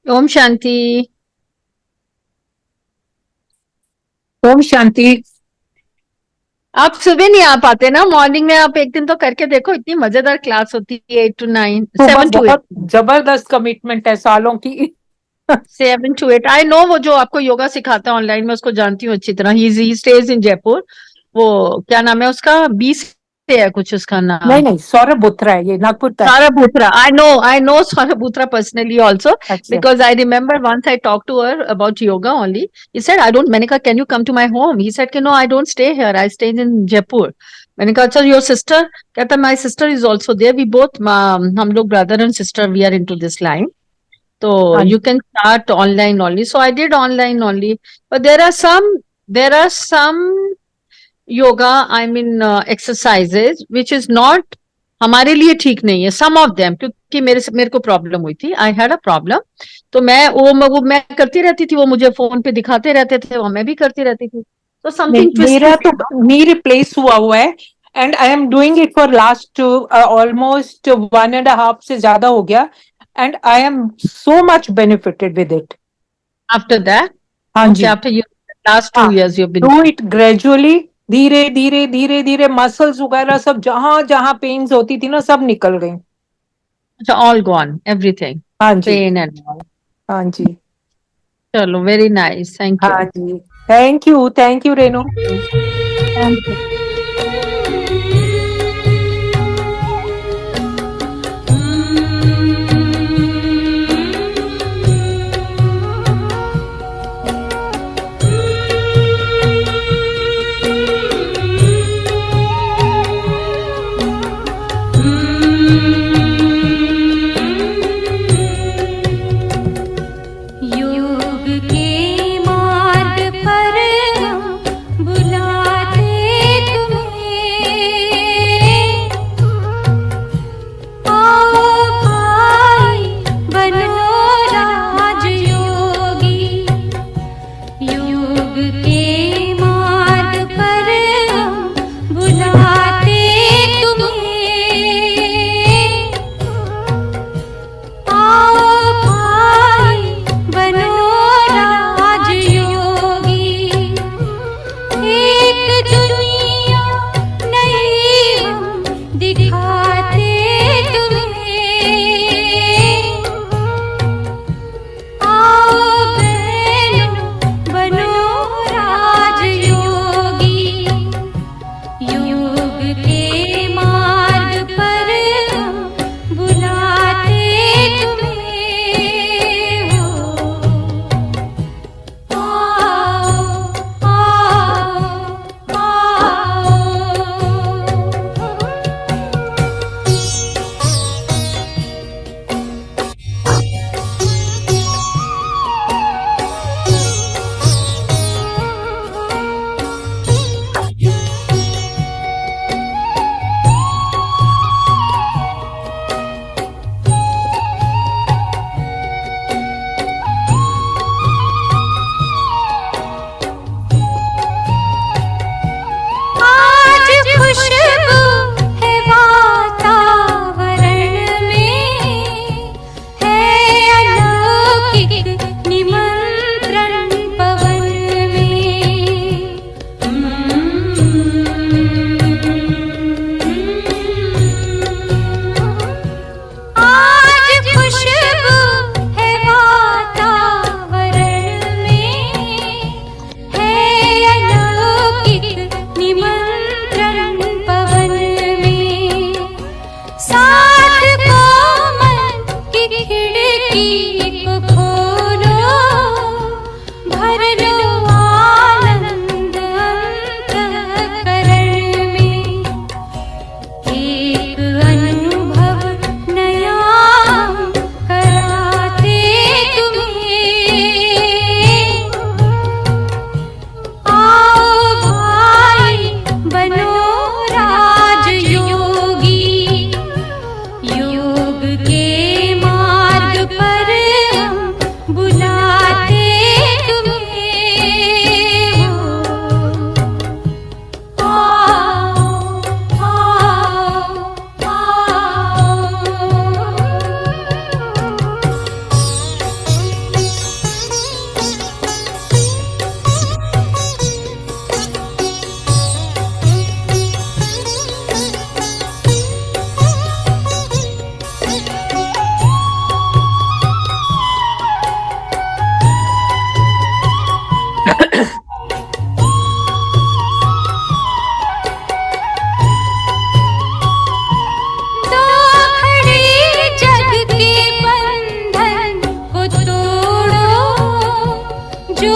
ओम शांति। ओम शांति। आप सुबह नहीं आ पाते ना, मॉर्निंग में आप एक दिन तो करके देखो, इतनी मजेदार क्लास होती है। 8 to 9, सुबह 7 to 8, बहुत जबरदस्त कमिटमेंट है सालों की। 7 to 8। आई नो, वो जो आपको योगा सिखाता है ऑनलाइन, में उसको जानती हूँ अच्छी तरह। ही स्टेज इन जयपुर। वो क्या नाम है उसका, 20 से है कुछ उसका नहीं नाम। नहीं, सौरभ बोथरा है, ये नागपुर का है। Saraputra. I know Saraputra personally also, अच्छा। because I remember once I talked to her about yoga only. He said, I don't, मैंने कहा, can you come to my home? He said, no, I don't stay here. I stay in Jaipur. मैंने कहा, अच्छा, your sister? कहता, my sister is also there. We both, हम लोग brother and sister, we are into this line. So हाँ you can start online only. So I did online only. But there are some yoga, I mean exercises, which is not हमारे लिए ठीक नहीं है, सम of them. क्योंकि मेरे को problem हुई थी, आई हैड अ प्रॉब्लम। तो मैं करती रहती थी, वो मुझे फोन पे दिखाते रहते थे, वो मैं भी करती रहती थी। तो नहीं, समथिंग मेरा ट्विस्टेड। तो नी रिप्लेस हुआ है। And I am doing it for last almost 1.5 से ज्यादा हो गया। And I am so much benefited with it. After that, हाँ ओके, जी। आफ्टर यू लास्ट हाँ, 2 years you been. Do it gradually, धीरे धीरे धीरे धीरे मसल्स वगैरह सब जहां जहां पेन्स होती थी ना, सब निकल गई। अच्छा, ऑल गॉन एवरीथिंग, हाँ जी। Pen and all. हाँ जी। चलो, वेरी नाइस, थैंक यू। हाँ जी। Thank you Renu. Thank you. योग के मार्ग पर हम बुलाते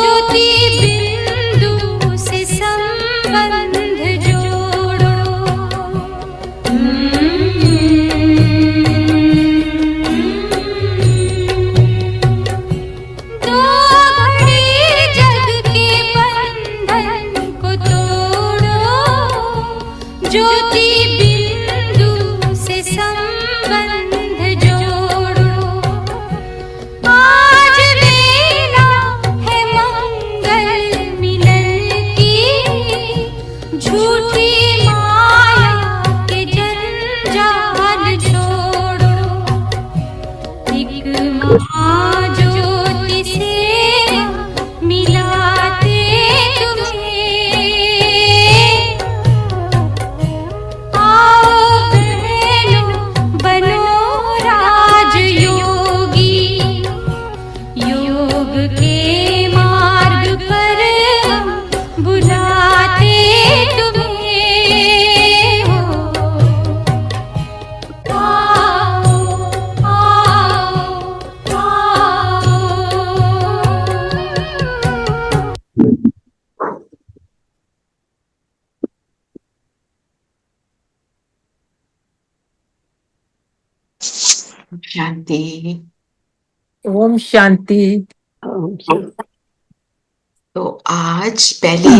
ज्योति बिंदु से संबंध जोड़ो। दो घड़ी जग के बंधन को तोड़ो, ज्योति बिंदु से संबंध जोड़ो। आज लेना है मंगल मिलन की, झूठी माया के जंजाल छोड़ो। एक महाज्योति से मिलाते तुम्हें, आओ बहनों बनो राजयोगी। योग के मार्ग पर हम बुलाते तुम्हें हो। आओ आओ आओ। शांति। ओम शांति। तो आज पहले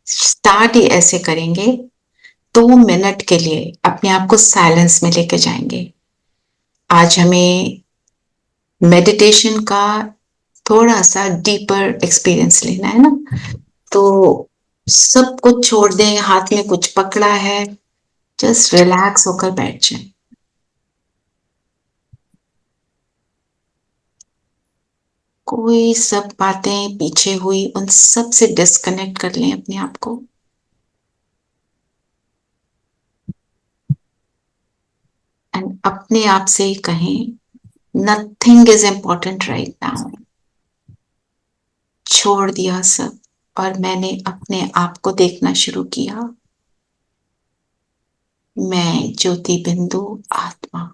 स्टार्ट ही ऐसे करेंगे, 2 मिनट के लिए अपने आप को साइलेंस में लेके जाएंगे। आज हमें मेडिटेशन का थोड़ा सा डीपर एक्सपीरियंस लेना है ना, तो सब कुछ छोड़ दें, हाथ में कुछ पकड़ा है, जस्ट रिलैक्स होकर बैठ जाएं। कोई सब बातें पीछे हुई उन सब से डिस्कनेक्ट कर लें अपने आप को। एंड अपने आप से ही कहें, nothing is important right now. छोड़ दिया सब और मैंने अपने आप को देखना शुरू किया। मैं ज्योति बिंदु आत्मा।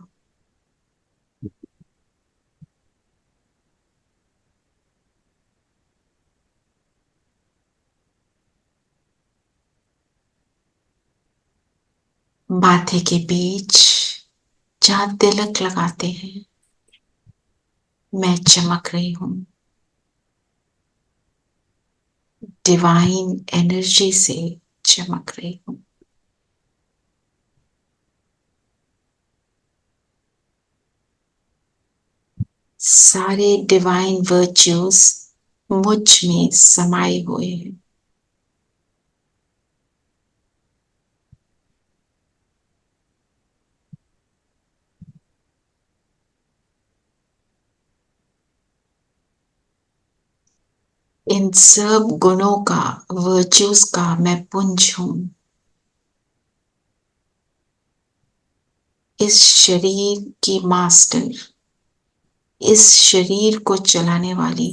माथे के बीच जहां तिलक लगाते हैं, मैं चमक रही हूं डिवाइन एनर्जी से, चमक रही हूं। सारे डिवाइन वर्च्यूज मुझ में समाये हुए हैं। इन सब गुणों का, वर्च्यूज का मैं पुंज हूं। इस शरीर की मास्टर, इस शरीर को चलाने वाली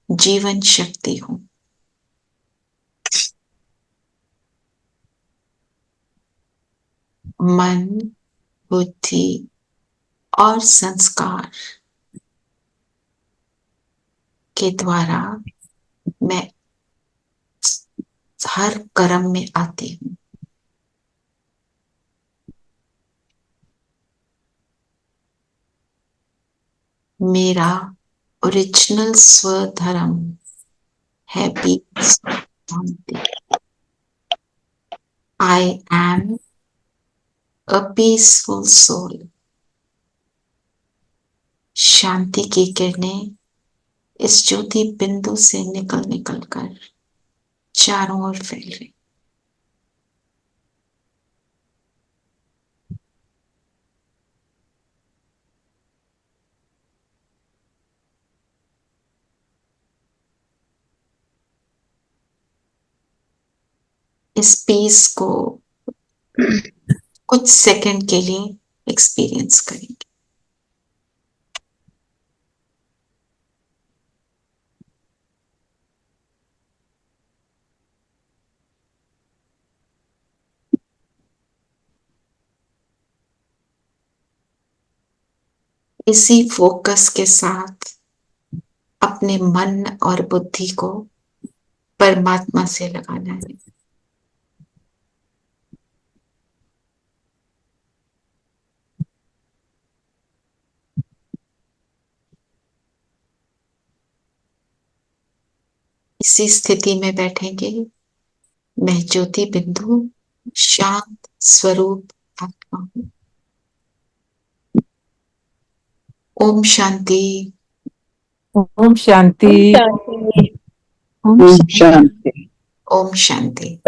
जीवन शक्ति हूं। मन, बुद्धि और संस्कार के द्वारा मैं हर कर्म में आती हूं। मेरा ओरिजिनल स्वधर्म है पीस, शांति। I am a peaceful soul. शांति की किरणें इस ज्योति बिंदु से निकल निकल कर चारों ओर फैल रही। इस पीस को कुछ सेकंड के लिए एक्सपीरियंस करेंगे। इसी फोकस के साथ अपने मन और बुद्धि को परमात्मा से लगाना है। इसी स्थिति में बैठेंगे। मैं ज्योति बिंदु शांत स्वरूप आत्मा हूं। ओम शांति। ओम शांति। ओम ओम शांति। शांति। ओम शांति।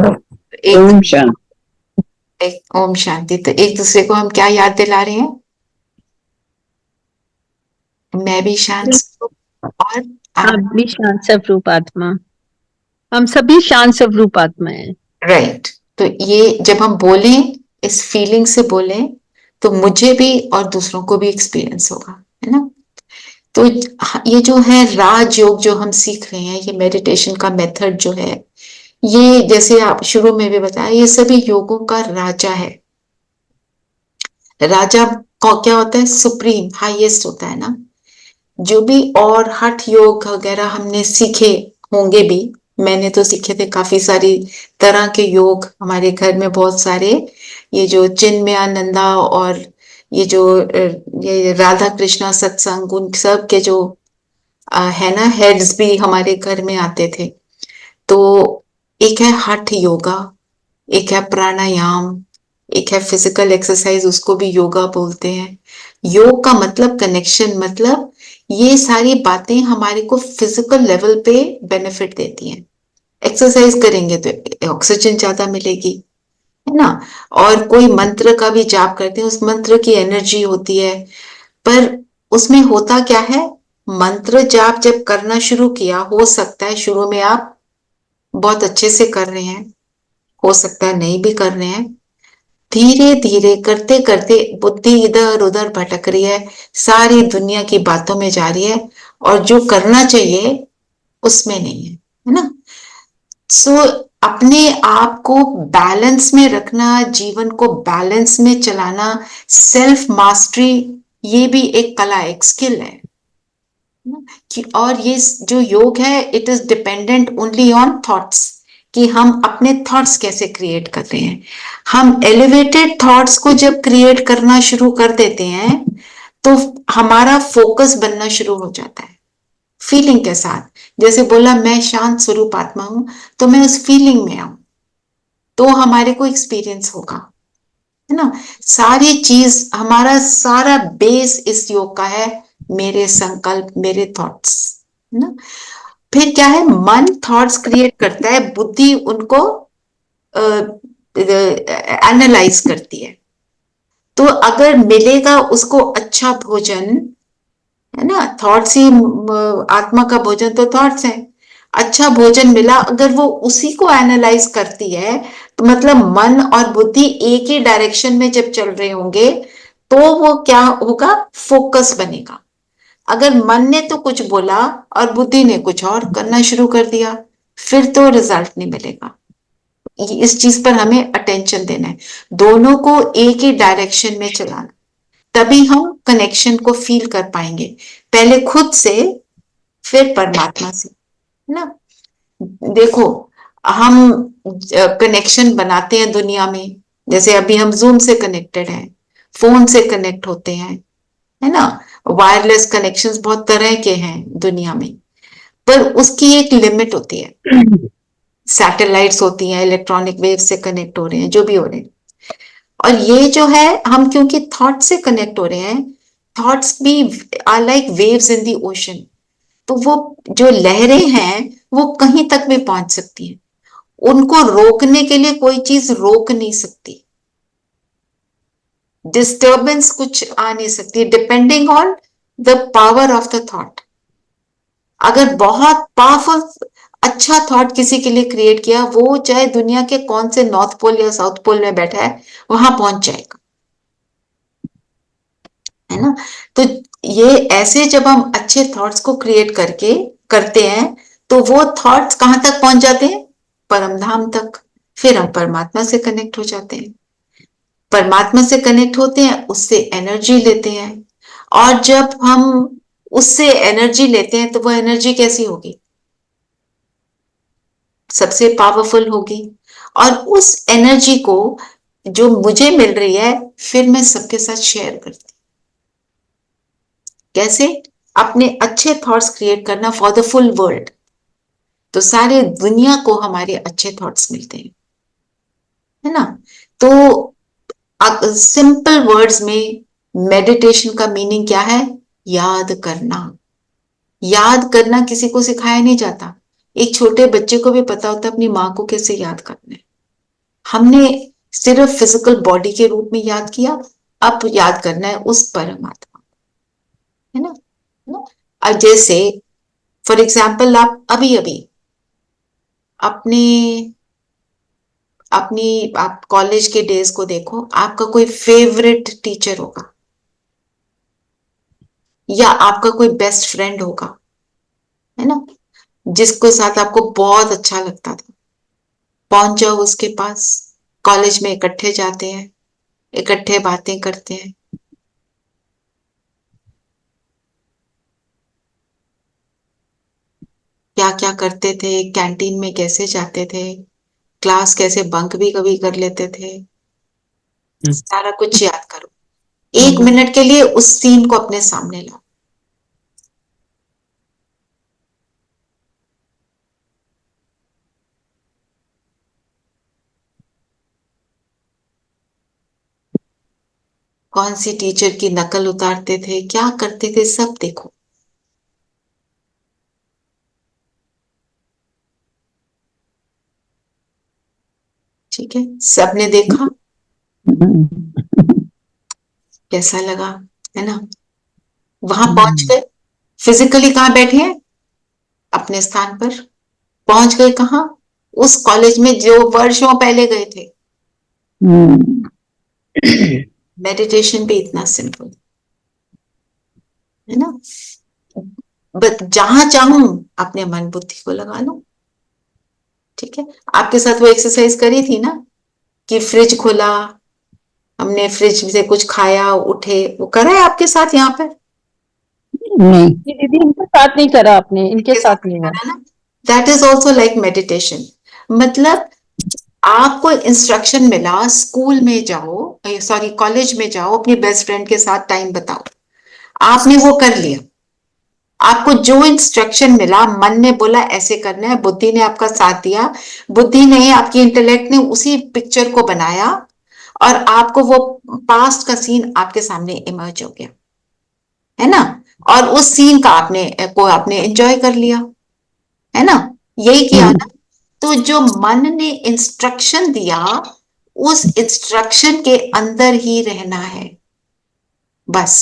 ओम शांति। ओम शांति। तो एक दूसरे को हम क्या याद दिला रहे हैं? मैं भी शांत स्वरूप और आप भी शांत स्वरूप आत्मा, हम सभी शांत स्वरूप आत्मा है। राइट। तो ये जब हम बोलें, इस फीलिंग से बोलें, तो मुझे भी और दूसरों को भी एक्सपीरियंस होगा, है ना? तो ये जो है राजयोग जो हम सीख रहे हैं, ये मेडिटेशन का मेथड जो है, ये जैसे आप शुरू में भी बताया, ये सभी योगों का राजा है। राजा क्या होता है? सुप्रीम, हाईएस्ट होता है ना। जो भी और हठ योग वगैरह हमने सीखे होंगे भी, मैंने तो सीखे थे काफी सारी तरह के योग हमारे घर में, बहुत सारे। ये जो चिन्मयानंदा और ये जो ये राधा कृष्णा सत्संग, उन सब के जो है ना, हेड्स भी हमारे घर में आते थे। तो एक है हठ योगा, एक है प्राणायाम, एक है फिजिकल एक्सरसाइज, उसको भी योगा बोलते हैं। योग का मतलब कनेक्शन, मतलब ये सारी बातें हमारे को फिजिकल लेवल पे बेनिफिट देती हैं। एक्सरसाइज करेंगे तो ऑक्सीजन ज्यादा मिलेगी, है ना। और कोई मंत्र का भी जाप करते हैं, उस मंत्र की एनर्जी होती है। पर उसमें होता क्या है? मंत्र जाप जब करना शुरू किया, हो सकता है शुरू में आप बहुत अच्छे से कर रहे हैं, हो सकता है नहीं भी कर रहे हैं। धीरे धीरे करते करते बुद्धि इधर उधर भटक रही है, सारी दुनिया की बातों में जा रही है, और जो करना चाहिए उसमें नहीं है ना। सो अपने आप को बैलेंस में रखना, जीवन को बैलेंस में चलाना, सेल्फ मास्टरी, ये भी एक कला, एक स्किल है। और ये जो योग है, it is dependent only on thoughts, कि हम अपने थॉट्स कैसे क्रिएट कर रहे हैं। हम एलिवेटेड थॉट्स को जब क्रिएट करना शुरू कर देते हैं, तो हमारा फोकस बनना शुरू हो जाता है फीलिंग के साथ। जैसे बोला, मैं शांत स्वरूप आत्मा हूं, तो मैं उस फीलिंग में आऊं, तो हमारे को एक्सपीरियंस होगा, है ना। सारी चीज, हमारा सारा बेस इस योग का है, मेरे संकल्प, मेरे थॉट्स, है ना। फिर क्या है? मन थॉट्स क्रिएट करता है, बुद्धि उनको एनालाइज करती है। तो अगर मिलेगा उसको अच्छा भोजन, है ना, थॉट्स ही आत्मा का भोजन, तो थॉट्स है। अच्छा भोजन मिला, अगर वो उसी को एनालाइज करती है, तो मतलब मन और बुद्धि एक ही डायरेक्शन में जब चल रहे होंगे, तो वो क्या होगा? फोकस बनेगा। अगर मन ने तो कुछ बोला और बुद्धि ने कुछ और करना शुरू कर दिया, फिर तो रिजल्ट नहीं मिलेगा। इस चीज पर हमें अटेंशन देना है, दोनों को एक ही डायरेक्शन में चलाना, तभी हम कनेक्शन को फील कर पाएंगे, पहले खुद से, फिर परमात्मा से, है ना। देखो, हम कनेक्शन बनाते हैं दुनिया में, जैसे अभी हम जूम से कनेक्टेड हैं, फोन से कनेक्ट होते हैं, है ना। वायरलेस कनेक्शंस बहुत तरह के हैं दुनिया में, पर उसकी एक लिमिट होती है। सैटेलाइट्स होती हैं, इलेक्ट्रॉनिक वेव से कनेक्ट हो रहे हैं, जो भी हो रहे हैं। और ये जो है, हम क्योंकि थॉट से कनेक्ट हो रहे हैं, थॉट्स भी are like waves in the ocean, तो वो जो लहरें हैं वो कहीं तक भी पहुंच सकती हैं, उनको रोकने के लिए कोई चीज रोक नहीं सकती, डिस्टर्बेंस कुछ आ नहीं सकती, depending on the power of the thought. अगर बहुत पावरफुल अच्छा थॉट किसी के लिए क्रिएट किया, वो चाहे दुनिया के कौन से नॉर्थ पोल या साउथ पोल में बैठा है, वहां पहुंच जाएगा, है ना। तो ये ऐसे जब हम अच्छे थॉट्स को क्रिएट करके करते हैं, तो वो थॉट्स कहां तक पहुंच जाते हैं? परमधाम तक। फिर हम परमात्मा से कनेक्ट हो जाते हैं, परमात्मा से कनेक्ट होते हैं, उससे एनर्जी लेते हैं। और जब हम उससे एनर्जी लेते हैं तो वो एनर्जी कैसी होगी? सबसे पावरफुल होगी। और उस एनर्जी को जो मुझे मिल रही है फिर मैं सबके साथ शेयर करती। कैसे? अपने अच्छे थॉट्स क्रिएट करना फॉर द फुल वर्ल्ड। तो सारे दुनिया को हमारे अच्छे थॉट्स मिलते हैं, है ना? तो सिंपल वर्ड्स में मेडिटेशन का मीनिंग क्या है? याद करना। याद करना किसी को सिखाया नहीं जाता। एक छोटे बच्चे को भी पता होता है अपनी माँ को कैसे याद करना है। हमने सिर्फ फिजिकल बॉडी के रूप में याद किया, अब याद करना है उस परमात्मा, है ना? अब जैसे फॉर एग्जाम्पल आप अभी अभी अपने अपनी आप कॉलेज के डेज को देखो, आपका कोई फेवरेट टीचर होगा या आपका कोई बेस्ट फ्रेंड होगा, है ना, जिसके साथ आपको बहुत अच्छा लगता था। पहुंच जाओ उसके पास, कॉलेज में इकट्ठे जाते हैं, इकट्ठे बातें करते हैं। क्या क्या करते थे, कैंटीन में कैसे जाते थे, क्लास कैसे बंक भी कभी कर लेते थे, सारा कुछ याद करो। 1 मिनट के लिए उस सीन को अपने सामने लाओ। कौन सी टीचर की नकल उतारते थे, क्या करते थे, सब देखो। ठीक है, सबने देखा, कैसा लगा, है ना? वहां पहुंच गए, फिजिकली कहाँ बैठे हैं? अपने स्थान पर। पहुंच गए कहाँ? उस कॉलेज में जो वर्षों पहले गए थे। मेडिटेशन भी इतना सिंपल है ना? बस जहां चाहूं अपने मन बुद्धि को लगा लो। ठीक है, आपके साथ वो एक्सरसाइज करी थी ना कि फ्रिज खोला, हमने फ्रिज से कुछ खाया, उठे, वो करा है आपके साथ यहाँ पर? नहीं। जी दीदी, इनके साथ नहीं करा आपने, इनके साथ नहीं हुआ। करा ना? That is also like meditation. मतलब आपको इंस्ट्रक्शन मिला, स्कूल में जाओ, सॉरी कॉलेज में जाओ, अपनी बेस्ट फ्रेंड के साथ टाइम बताओ, आपने वो कर लिया। आपको जो इंस्ट्रक्शन मिला, मन ने बोला ऐसे करना है, बुद्धि ने आपका साथ दिया, बुद्धि ने, आपकी इंटेलेक्ट ने उसी पिक्चर को बनाया और आपको वो पास्ट का सीन आपके सामने इमर्ज हो गया, है ना? और उस सीन का आपने एंजॉय कर लिया, है ना? यही किया ना? तो जो मन ने इंस्ट्रक्शन दिया, उस इंस्ट्रक्शन के अंदर ही रहना है, बस।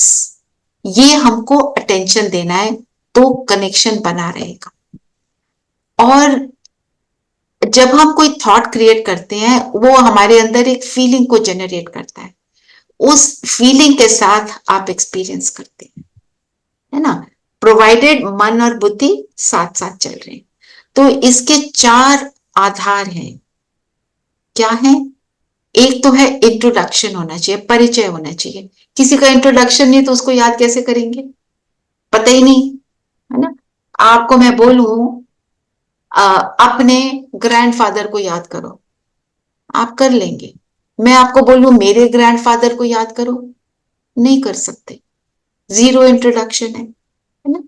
ये हमको अटेंशन देना है, तो कनेक्शन बना रहेगा। और जब हम कोई थॉट क्रिएट करते हैं, वो हमारे अंदर एक फीलिंग को जनरेट करता है, उस फीलिंग के साथ आप एक्सपीरियंस करते हैं, है ना? प्रोवाइडेड मन और बुद्धि साथ साथ चल रहे हैं। तो इसके 4 आधार हैं। क्या है? एक तो है इंट्रोडक्शन होना चाहिए, परिचय होना चाहिए। किसी का इंट्रोडक्शन नहीं तो उसको याद कैसे करेंगे? पता ही नहीं, है ना? आपको मैं बोलूं अपने ग्रैंडफादर को याद करो, आप कर लेंगे। मैं आपको बोलूं मेरे ग्रैंडफादर को याद करो, नहीं कर सकते, जीरो इंट्रोडक्शन है ना?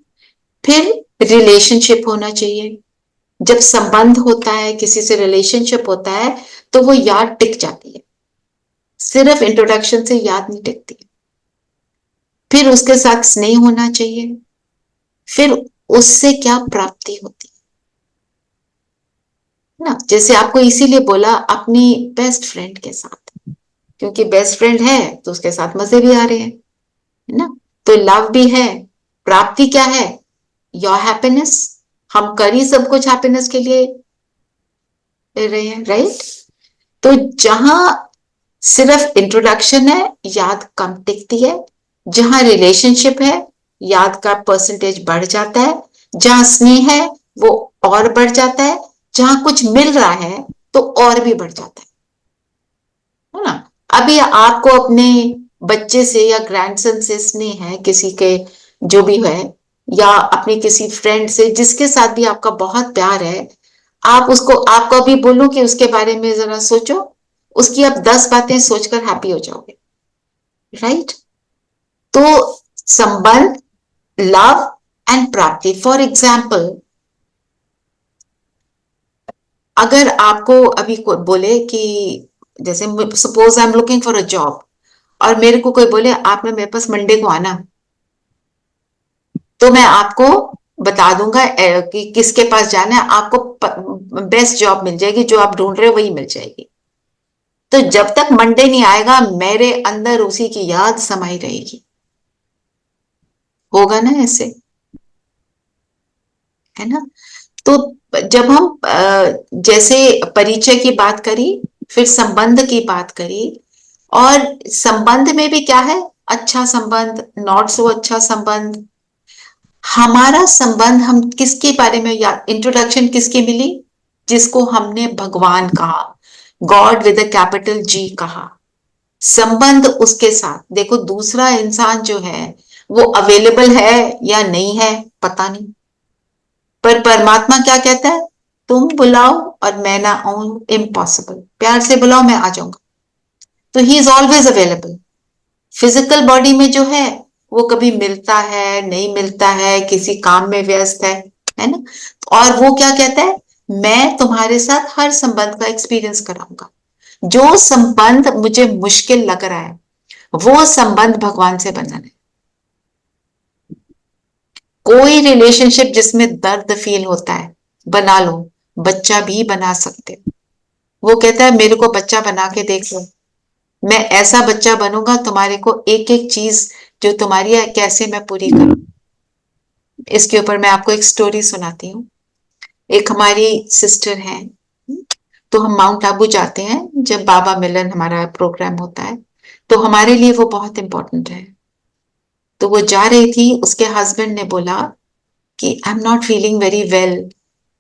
फिर रिलेशनशिप होना चाहिए। जब संबंध होता है, किसी से रिलेशनशिप होता है, तो वो याद टिक जाती है, सिर्फ इंट्रोडक्शन से याद नहीं टिकती। फिर उसके साथ स्नेह होना चाहिए। फिर उससे क्या प्राप्ति होती है ना? जैसे आपको इसीलिए बोला अपनी बेस्ट फ्रेंड के साथ, क्योंकि बेस्ट फ्रेंड है तो उसके साथ मजे भी आ रहे हैं, है ना? तो लव भी है। प्राप्ति क्या है? Your happiness. हम कर ही सब कुछ हैप्पीनेस के लिए ले रहे हैं, राइट? तो जहां सिर्फ इंट्रोडक्शन है, याद कम टिकती है। जहां रिलेशनशिप है, याद का परसेंटेज बढ़ जाता है। जहां स्नेह है, वो और बढ़ जाता है। जहां कुछ मिल रहा है तो और भी बढ़ जाता है ना? अभी आपको अपने बच्चे से या ग्रैंडसन से स्नेह है, किसी के जो भी है, या अपने किसी फ्रेंड से जिसके साथ भी आपका बहुत प्यार है, आप उसको, आपको अभी बोलूं कि उसके बारे में जरा सोचो, उसकी आप 10 बातें सोचकर हैप्पी हो जाओगे, राइट? तो संबंध, लव एंड प्राप्ति। फॉर एग्जाम्पल, अगर आपको अभी कोई बोले कि जैसे suppose I am looking for a job, और मेरे को कोई बोले आपने मेरे पास मंडे को आना, तो मैं आपको बता दूंगा कि किसके पास जाना है, आपको बेस्ट जॉब मिल जाएगी, जो आप ढूंढ रहे हो वही मिल जाएगी। तो जब तक मंडे नहीं आएगा, मेरे अंदर उसी की याद समाई रहेगी। होगा ना ऐसे, है ना? तो जब हम जैसे परिचय की बात करी, फिर संबंध की बात करी, और संबंध में भी क्या है, अच्छा संबंध, नॉट सो अच्छा संबंध। हमारा संबंध, हम किसके बारे में, या इंट्रोडक्शन किसकी मिली, जिसको हमने भगवान कहा, God with a capital G कहा। संबंध उसके साथ, देखो दूसरा इंसान जो है वो अवेलेबल है या नहीं है पता नहीं, पर परमात्मा क्या कहता है, तुम बुलाओ और मैं ना आऊं इम्पॉसिबल, प्यार से बुलाओ मैं आ जाऊंगा। तो he is always available. Physical body में जो है वो कभी मिलता है नहीं मिलता है, किसी काम में व्यस्त है ना? और वो क्या कहता है, मैं तुम्हारे साथ हर संबंध का एक्सपीरियंस कराऊंगा। जो संबंध मुझे मुश्किल लग रहा है, वो संबंध भगवान से बनना है। कोई रिलेशनशिप जिसमें दर्द फील होता है, बना लो, बच्चा भी बना सकते हो। वो कहता है मेरे को बच्चा बना के देख लो, मैं ऐसा बच्चा बनूंगा, तुम्हारे को एक एक चीज जो तुम्हारी है कैसे मैं पूरी करूं। इसके ऊपर मैं आपको एक स्टोरी सुनाती हूँ। एक हमारी सिस्टर है, तो हम माउंट आबू जाते हैं जब बाबा मिलन हमारा प्रोग्राम होता है, तो हमारे लिए वो बहुत इंपॉर्टेंट है। तो वो जा रही थी, उसके हस्बैंड ने बोला कि I am not feeling very well,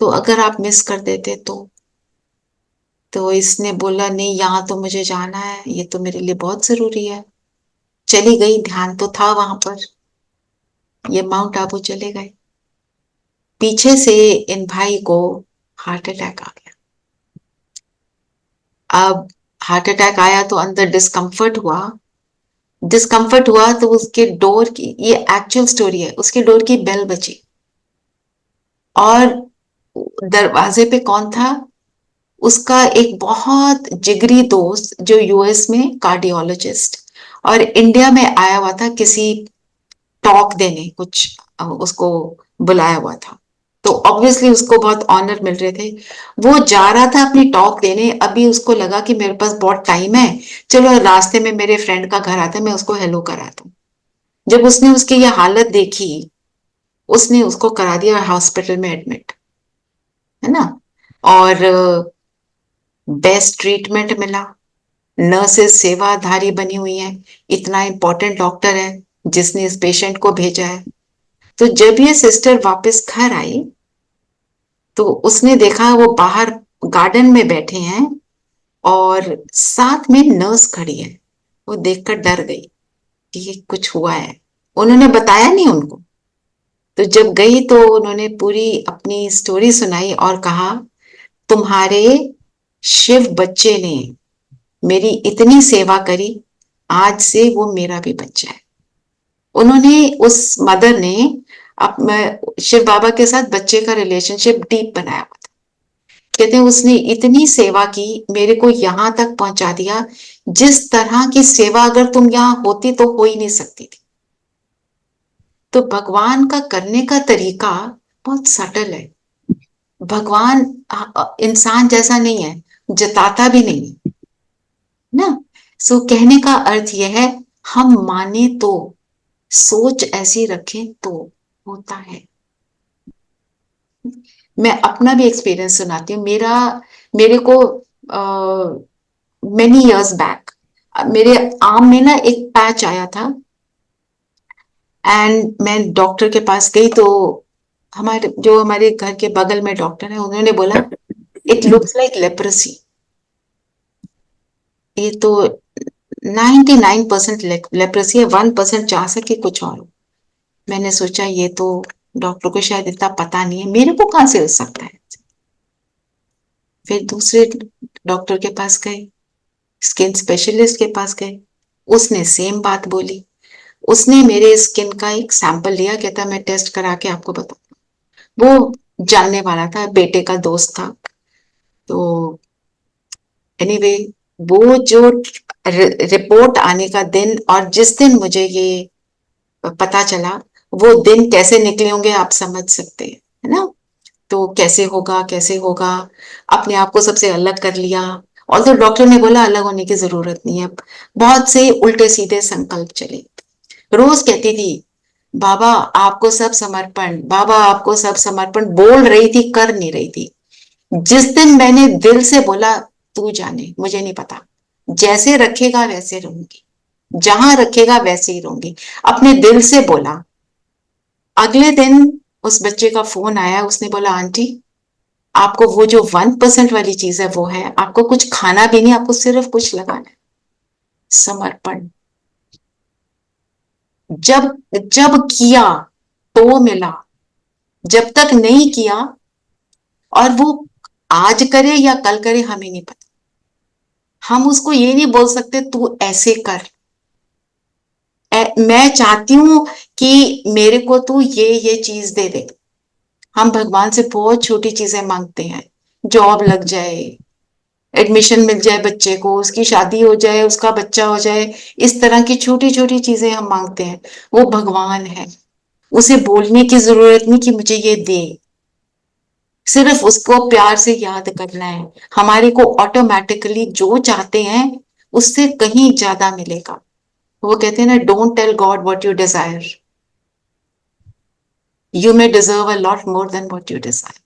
तो अगर आप मिस कर देते तो इसने बोला नहीं, यहाँ तो मुझे जाना है, ये तो मेरे लिए बहुत जरूरी है। चली गई, ध्यान तो था वहां पर, ये माउंट आबू चले गए। पीछे से इन भाई को हार्ट अटैक आ गया। अब हार्ट अटैक आया तो अंदर डिस्कम्फर्ट हुआ तो उसके डोर की, ये एक्चुअल स्टोरी है, उसके डोर की बेल बची, और दरवाजे पे कौन था, उसका एक बहुत जिगरी दोस्त जो यूएस में कार्डियोलॉजिस्ट, और इंडिया में आया हुआ था किसी टॉक देने, कुछ उसको बुलाया हुआ था, तो ऑब्वियसली उसको बहुत ऑनर मिल रहे थे। वो जा रहा था अपनी टॉक देने, अभी उसको लगा कि मेरे पास बहुत टाइम है, चलो रास्ते में मेरे फ्रेंड का घर आता है, मैं उसको हेलो कराता हूँ। जब उसने उसकी ये हालत देखी, उसने उसको करा दिया हॉस्पिटल में एडमिट, है ना? और बेस्ट ट्रीटमेंट मिला, नर्सेस सेवाधारी बनी हुई हैं, इतना इंपॉर्टेंट डॉक्टर है जिसने इस पेशेंट को भेजा है। तो जब ये सिस्टर वापस घर आई, तो उसने देखा वो बाहर गार्डन में बैठे हैं और साथ में नर्स खड़ी है। वो देखकर डर गई कि ये कुछ हुआ है, उन्होंने बताया नहीं उनको। तो जब गई तो उन्होंने पूरी अपनी स्टोरी सुनाई और कहा, तुम्हारे शिव बच्चे ने मेरी इतनी सेवा करी, आज से वो मेरा भी बच्चा है। उन्होंने, उस मदर ने शिव बाबा के साथ बच्चे का रिलेशनशिप डीप बनाया हुआ था। कहते हैं उसने इतनी सेवा की, मेरे को यहां तक पहुंचा दिया, जिस तरह की सेवा अगर तुम यहां होती तो हो ही नहीं सकती थी। तो भगवान का करने का तरीका बहुत सटल है। भगवान इंसान जैसा नहीं है, जताता भी नहीं है ना। सो कहने का अर्थ यह है, हम माने तो, सोच ऐसी रखें तो होता है। मैं अपना भी एक्सपीरियंस सुनाती हूँ। मेरे को मेनी इयर्स बैक मेरे आर्म में ना एक पैच आया था, एंड मैं डॉक्टर के पास गई, तो हमारे घर के बगल में डॉक्टर है, उन्होंने बोला इट लुक्स लाइक लेप्रेसी। ये तो 99% लेप्रेसी है, 1% चांस है कि कुछ और हो। मैंने सोचा ये तो डॉक्टर को शायद इतना पता नहीं है, मेरे को कहाँ से हो सकता है। फिर दूसरे डॉक्टर के पास गए, स्किन स्पेशलिस्ट के पास गए, उसने सेम बात बोली। उसने मेरे स्किन का एक सैंपल लिया, कहता मैं टेस्ट करा के आपको बताऊं। वो जानने वाला था, बेटे का दोस्त था। तो एनीवे, वो जो रिपोर्ट आने का दिन और जिस दिन मुझे ये पता चला, वो दिन कैसे निकले होंगे आप समझ सकते हैं, है ना। तो कैसे होगा, अपने आप को सबसे अलग कर लिया। और तो डॉक्टर ने बोला अलग होने की जरूरत नहीं है। बहुत से उल्टे सीधे संकल्प चले। रोज कहती थी बाबा आपको सब समर्पण, बाबा आपको सब समर्पण, बोल रही थी कर नहीं रही थी। जिस दिन मैंने दिल से बोला तू जाने, मुझे नहीं पता, जैसे रखेगा वैसे रहूंगी, जहां रखेगा वैसे ही रहूंगी, अपने दिल से बोला। अगले दिन उस बच्चे का फोन आया, उसने बोला आंटी आपको वो जो 1% वाली चीज है वो है, आपको कुछ खाना भी नहीं, आपको सिर्फ कुछ लगाना है, समर्पण। जब जब किया तो मिला, जब तक नहीं किया, और वो आज करे या कल करे हमें नहीं पता, हम उसको ये नहीं बोल सकते तू ऐसे कर। मैं चाहती हूं कि मेरे को तू ये चीज दे दे। हम भगवान से बहुत छोटी चीजें मांगते हैं, जॉब लग जाए, एडमिशन मिल जाए बच्चे को, उसकी शादी हो जाए, उसका बच्चा हो जाए, इस तरह की छोटी छोटी चीजें हम मांगते हैं। वो भगवान है, उसे बोलने की जरूरत नहीं कि मुझे ये दे, सिर्फ उसको प्यार से याद करना है। हमारे को ऑटोमेटिकली जो चाहते हैं उससे कहीं ज्यादा मिलेगा। वो कहते हैं ना, don't tell God what you desire, you may deserve a lot more than what you desire,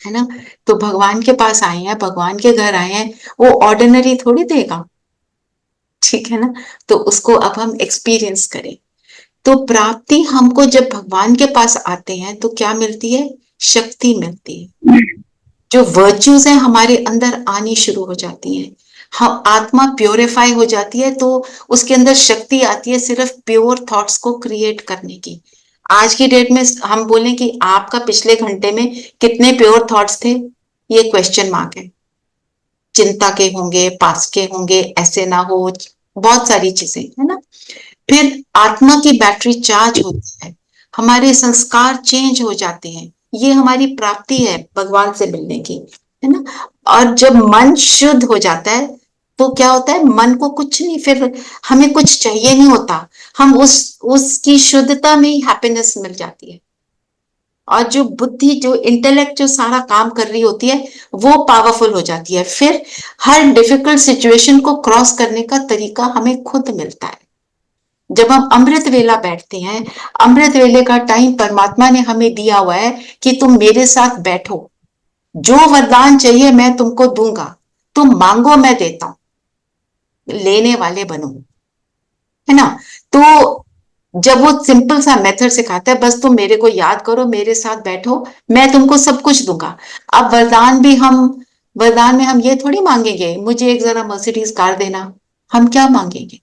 है ना। तो भगवान के पास आए हैं, भगवान के घर आए हैं, वो ऑर्डिनरी थोड़ी देगा, ठीक है ना। तो उसको अब हम एक्सपीरियंस करें। तो प्राप्ति हमको जब भगवान के पास आते हैं तो क्या मिलती है, शक्ति मिलती है। जो वर्च्यूज हैं हमारे अंदर आनी शुरू हो जाती हैं, हम आत्मा प्योरीफाई हो जाती है, तो उसके अंदर शक्ति आती है सिर्फ प्योर थॉट्स को क्रिएट करने की। आज की डेट में हम बोलें कि आपका पिछले घंटे में कितने प्योर थॉट्स थे, ये क्वेश्चन मार्क है। चिंता के होंगे, पास के होंगे, ऐसे ना हो, बहुत सारी चीजें, है ना। फिर आत्मा की बैटरी चार्ज होती है, हमारे संस्कार चेंज हो जाते हैं। ये हमारी प्राप्ति है भगवान से मिलने की, है ना। और जब मन शुद्ध हो जाता है तो क्या होता है, मन को कुछ नहीं, फिर हमें कुछ चाहिए नहीं होता, हम उसकी शुद्धता में ही हैप्पीनेस मिल जाती है। और जो बुद्धि, जो इंटेलेक्ट जो सारा काम कर रही होती है वो पावरफुल हो जाती है। फिर हर डिफिकल्ट सिचुएशन को क्रॉस करने का तरीका हमें खुद मिलता है। जब हम अमृत वेला बैठते हैं, अमृत वेले का टाइम परमात्मा ने हमें दिया हुआ है कि तुम मेरे साथ बैठो, जो वरदान चाहिए मैं तुमको दूंगा, तुम मांगो मैं देता हूं, लेने वाले बनो, है ना। तो जब वो सिंपल सा मेथड सिखाता है, बस तुम मेरे को याद करो, मेरे साथ बैठो, मैं तुमको सब कुछ दूंगा। अब वरदान में हम ये थोड़ी मांगेंगे मुझे एक जरा मर्सिडीज कार देना, हम क्या मांगेंगे,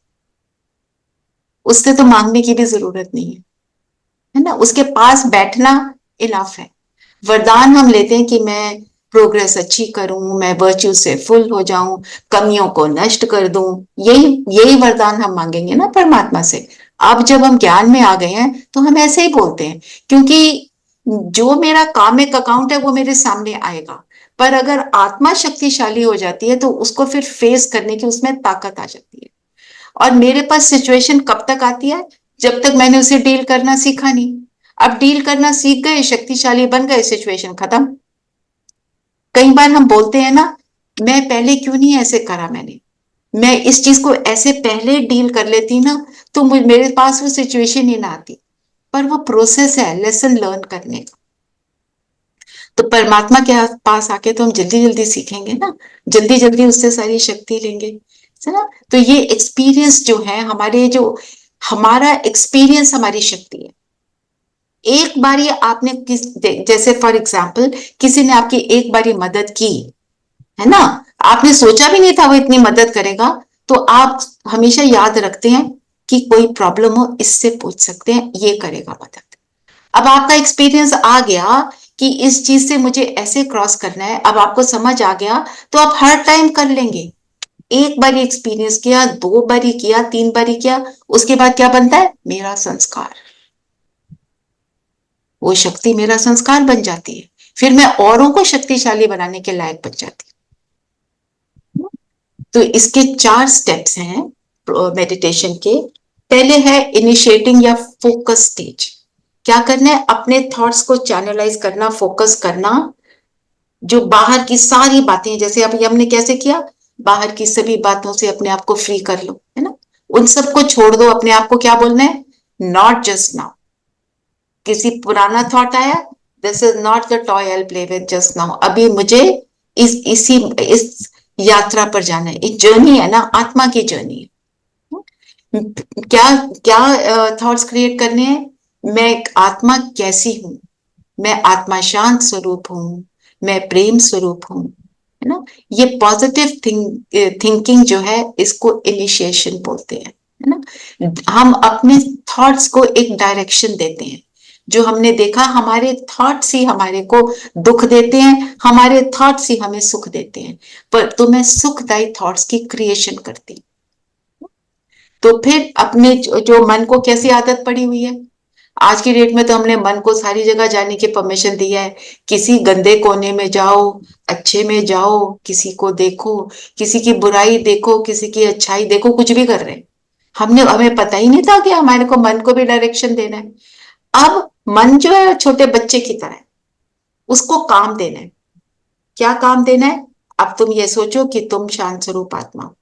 उससे तो मांगने की भी जरूरत नहीं है ना। उसके पास बैठना इनफ है। वरदान हम लेते हैं कि मैं प्रोग्रेस अच्छी करूं, मैं वर्च्यू से फुल हो जाऊं, कमियों को नष्ट कर दूं, यही यही वरदान हम मांगेंगे ना परमात्मा से। अब जब हम ज्ञान में आ गए हैं तो हम ऐसे ही बोलते हैं, क्योंकि जो मेरा कामिक अकाउंट है वो मेरे सामने आएगा। पर अगर आत्मा शक्तिशाली हो जाती है तो उसको फिर फेस करने की उसमें ताकत आ जाती है। और मेरे पास सिचुएशन कब तक आती है, जब तक मैंने उसे डील करना सीखा नहीं। अब डील करना सीख गए, शक्तिशाली बन गए, सिचुएशन खत्म। कई बार हम बोलते हैं ना, मैं पहले क्यों नहीं ऐसे करा, मैं इस चीज को ऐसे पहले डील कर लेती ना तो मेरे पास वो सिचुएशन ही ना आती। पर वो प्रोसेस है लेसन लर्न करने का। तो परमात्मा के पास आके तो हम जल्दी जल्दी सीखेंगे ना, जल्दी जल्दी उससे सारी शक्ति लेंगे, है ना। तो ये एक्सपीरियंस जो है हमारा एक्सपीरियंस हमारी शक्ति है। एक बारी आपने जैसे फॉर एग्जाम्पल किसी ने आपकी एक बारी मदद की, है ना, आपने सोचा भी नहीं था वो इतनी मदद करेगा, तो आप हमेशा याद रखते हैं कि कोई प्रॉब्लम हो इससे पूछ सकते हैं, ये करेगा मदद। अब आपका एक्सपीरियंस आ गया कि इस चीज से मुझे ऐसे क्रॉस करना है, अब आपको समझ आ गया तो आप हर टाइम कर लेंगे। एक बार एक्सपीरियंस किया, 2 बारी किया, 3 बारी किया, उसके बाद क्या बनता है? मेरा संस्कार। वो शक्ति मेरा संस्कार बन जाती है, फिर मैं औरों को शक्तिशाली बनाने के लायक बन जाती हूँ। तो इसके 4 स्टेप्स हैं मेडिटेशन के। पहले है इनिशिएटिंग या फोकस स्टेज। क्या करना है? अपने थॉट्स को चैनलाइज करना, फोकस करना। जो बाहर की सारी बातें, जैसे अभी हमने कैसे किया, बाहर की सभी बातों से अपने आप को फ्री कर लो, है ना? उन सबको छोड़ दो, अपने आप को क्या बोलना है? Not just now. किसी पुराना थॉट आया, this is not the toy I play with just now. अभी मुझे इस यात्रा पर जाना है। एक जर्नी है ना, आत्मा की जर्नी है। क्या क्या थॉट्स क्रिएट करने हैं? मैं एक आत्मा कैसी हूं? मैं आत्मा शांत स्वरूप हूं, मैं प्रेम स्वरूप हूं, है ना? ये पॉजिटिव थिंकिंग जो है, इसको इनिशिएशन बोलते हैं, है ना? हम अपने थॉट्स को एक डायरेक्शन देते हैं। जो हमने देखा, हमारे थॉट्स ही हमारे को दुख देते हैं, हमारे थॉट्स ही हमें सुख देते हैं। पर तो मैं सुखदायी थॉट्स की क्रिएशन करती। तो फिर अपने जो मन को कैसी आदत पड़ी हुई है, आज की डेट में तो हमने मन को सारी जगह जाने की परमिशन दी है। किसी गंदे कोने में जाओ, अच्छे में जाओ, किसी को देखो, किसी की बुराई देखो, किसी की अच्छाई देखो, कुछ भी कर रहे हैं। हमें पता ही नहीं था कि हमारे को मन को भी डायरेक्शन देना है। अब मन जो है छोटे बच्चे की तरह है, उसको काम देना है। क्या काम देना है? अब तुम ये सोचो कि तुम शांत स्वरूप आत्मा हो।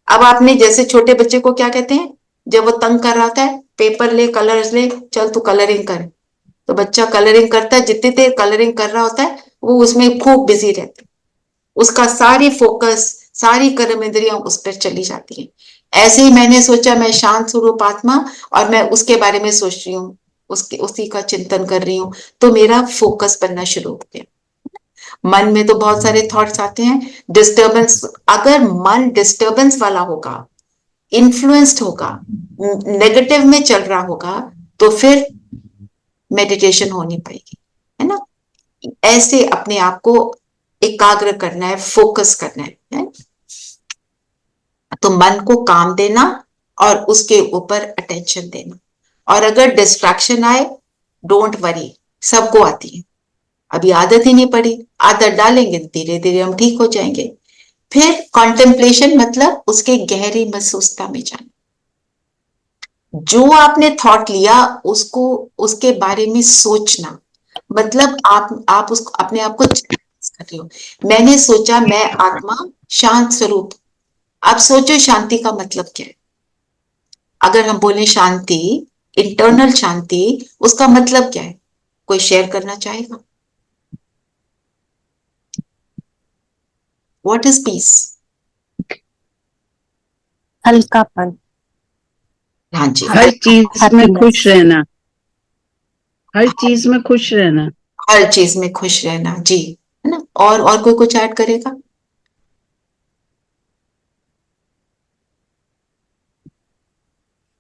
अब आपने जैसे छोटे बच्चे को क्या कहते हैं, जब वो तंग कर रहा था, पेपर ले, कलर्स ले, चल तू कलरिंग कर। तो बच्चा कलरिंग करता है, जितनी देर कलरिंग कर रहा होता है वो उसमें खूब बिजी रहता है, उसका सारी फोकस, सारी कर्म इंद्रियां उस पर चली जाती हैं। ऐसे ही मैंने सोचा मैं शांत स्वरूप आत्मा, और मैं उसके बारे में सोच रही हूँ, उसी का चिंतन कर रही हूँ, तो मेरा फोकस बनना शुरू हो गया। मन में तो बहुत सारे थॉट्स आते हैं, डिस्टर्बेंस। अगर मन डिस्टर्बेंस वाला होगा, इन्फ्लुएंस्ड होगा, नेगेटिव में चल रहा होगा, तो फिर मेडिटेशन हो नहीं पाएगी, है ना? ऐसे अपने आप को एकाग्र करना है, फोकस करना है? तो मन को काम देना और उसके ऊपर अटेंशन देना। और अगर डिस्ट्रैक्शन आए, डोंट वरी, सबको आती है, अभी आदत ही नहीं पड़ी। आदत डालेंगे, धीरे धीरे हम ठीक हो जाएंगे। फिर कॉन्टेम्पलेशन, मतलब उसके गहरी महसूसता में जाना। जो आपने थॉट लिया, उसको, उसके बारे में सोचना, मतलब आप उसको, अपने आप को कर रहे हो। मैंने सोचा मैं आत्मा शांत स्वरूप। अब सोचो शांति का मतलब क्या है? अगर हम बोले शांति, इंटरनल शांति, उसका मतलब क्या है? कोई शेयर करना चाहेगा? What is peace? हल्कापन, हाँ जी, हर चीज में खुश रहना, हर चीज में खुश रहना। हर चीज में खुश रहना, जी, है ना? और कोई कुछ ऐड करेगा?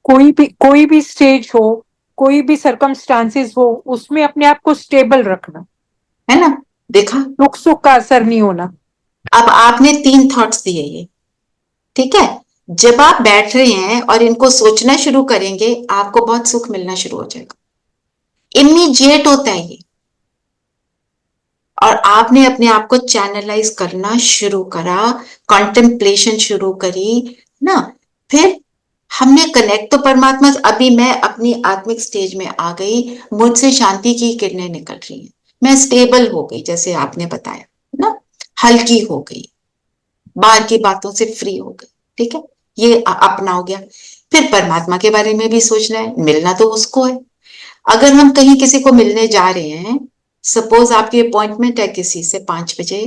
कोई भी स्टेज हो, कोई भी सर्कमस्टांसेस हो, उसमें अपने आप को स्टेबल रखना, है ना? देखा, दुख सुख का असर नहीं होना। अब आपने 3 थॉट्स दिए ये, ठीक है? जब आप बैठ रहे हैं और इनको सोचना शुरू करेंगे, आपको बहुत सुख मिलना शुरू हो जाएगा। इमीडिएट होता है ये। और आपने अपने आप को चैनलाइज करना शुरू करा, कॉन्टेम्पलेशन शुरू करी ना। फिर हमने कनेक्ट तो परमात्मा से, अभी मैं अपनी आत्मिक स्टेज में आ गई, मुझसे शांति की किरणें निकल रही हैं, मैं स्टेबल हो गई, जैसे आपने बताया ना, हल्की हो गई, बाहर की बातों से फ्री हो गई, ठीक है? ये अपना हो गया। फिर परमात्मा के बारे में भी सोचना है, मिलना तो उसको है। अगर हम कहीं किसी को मिलने जा रहे हैं, सपोज आपकी अपॉइंटमेंट है किसी से 5 बजे,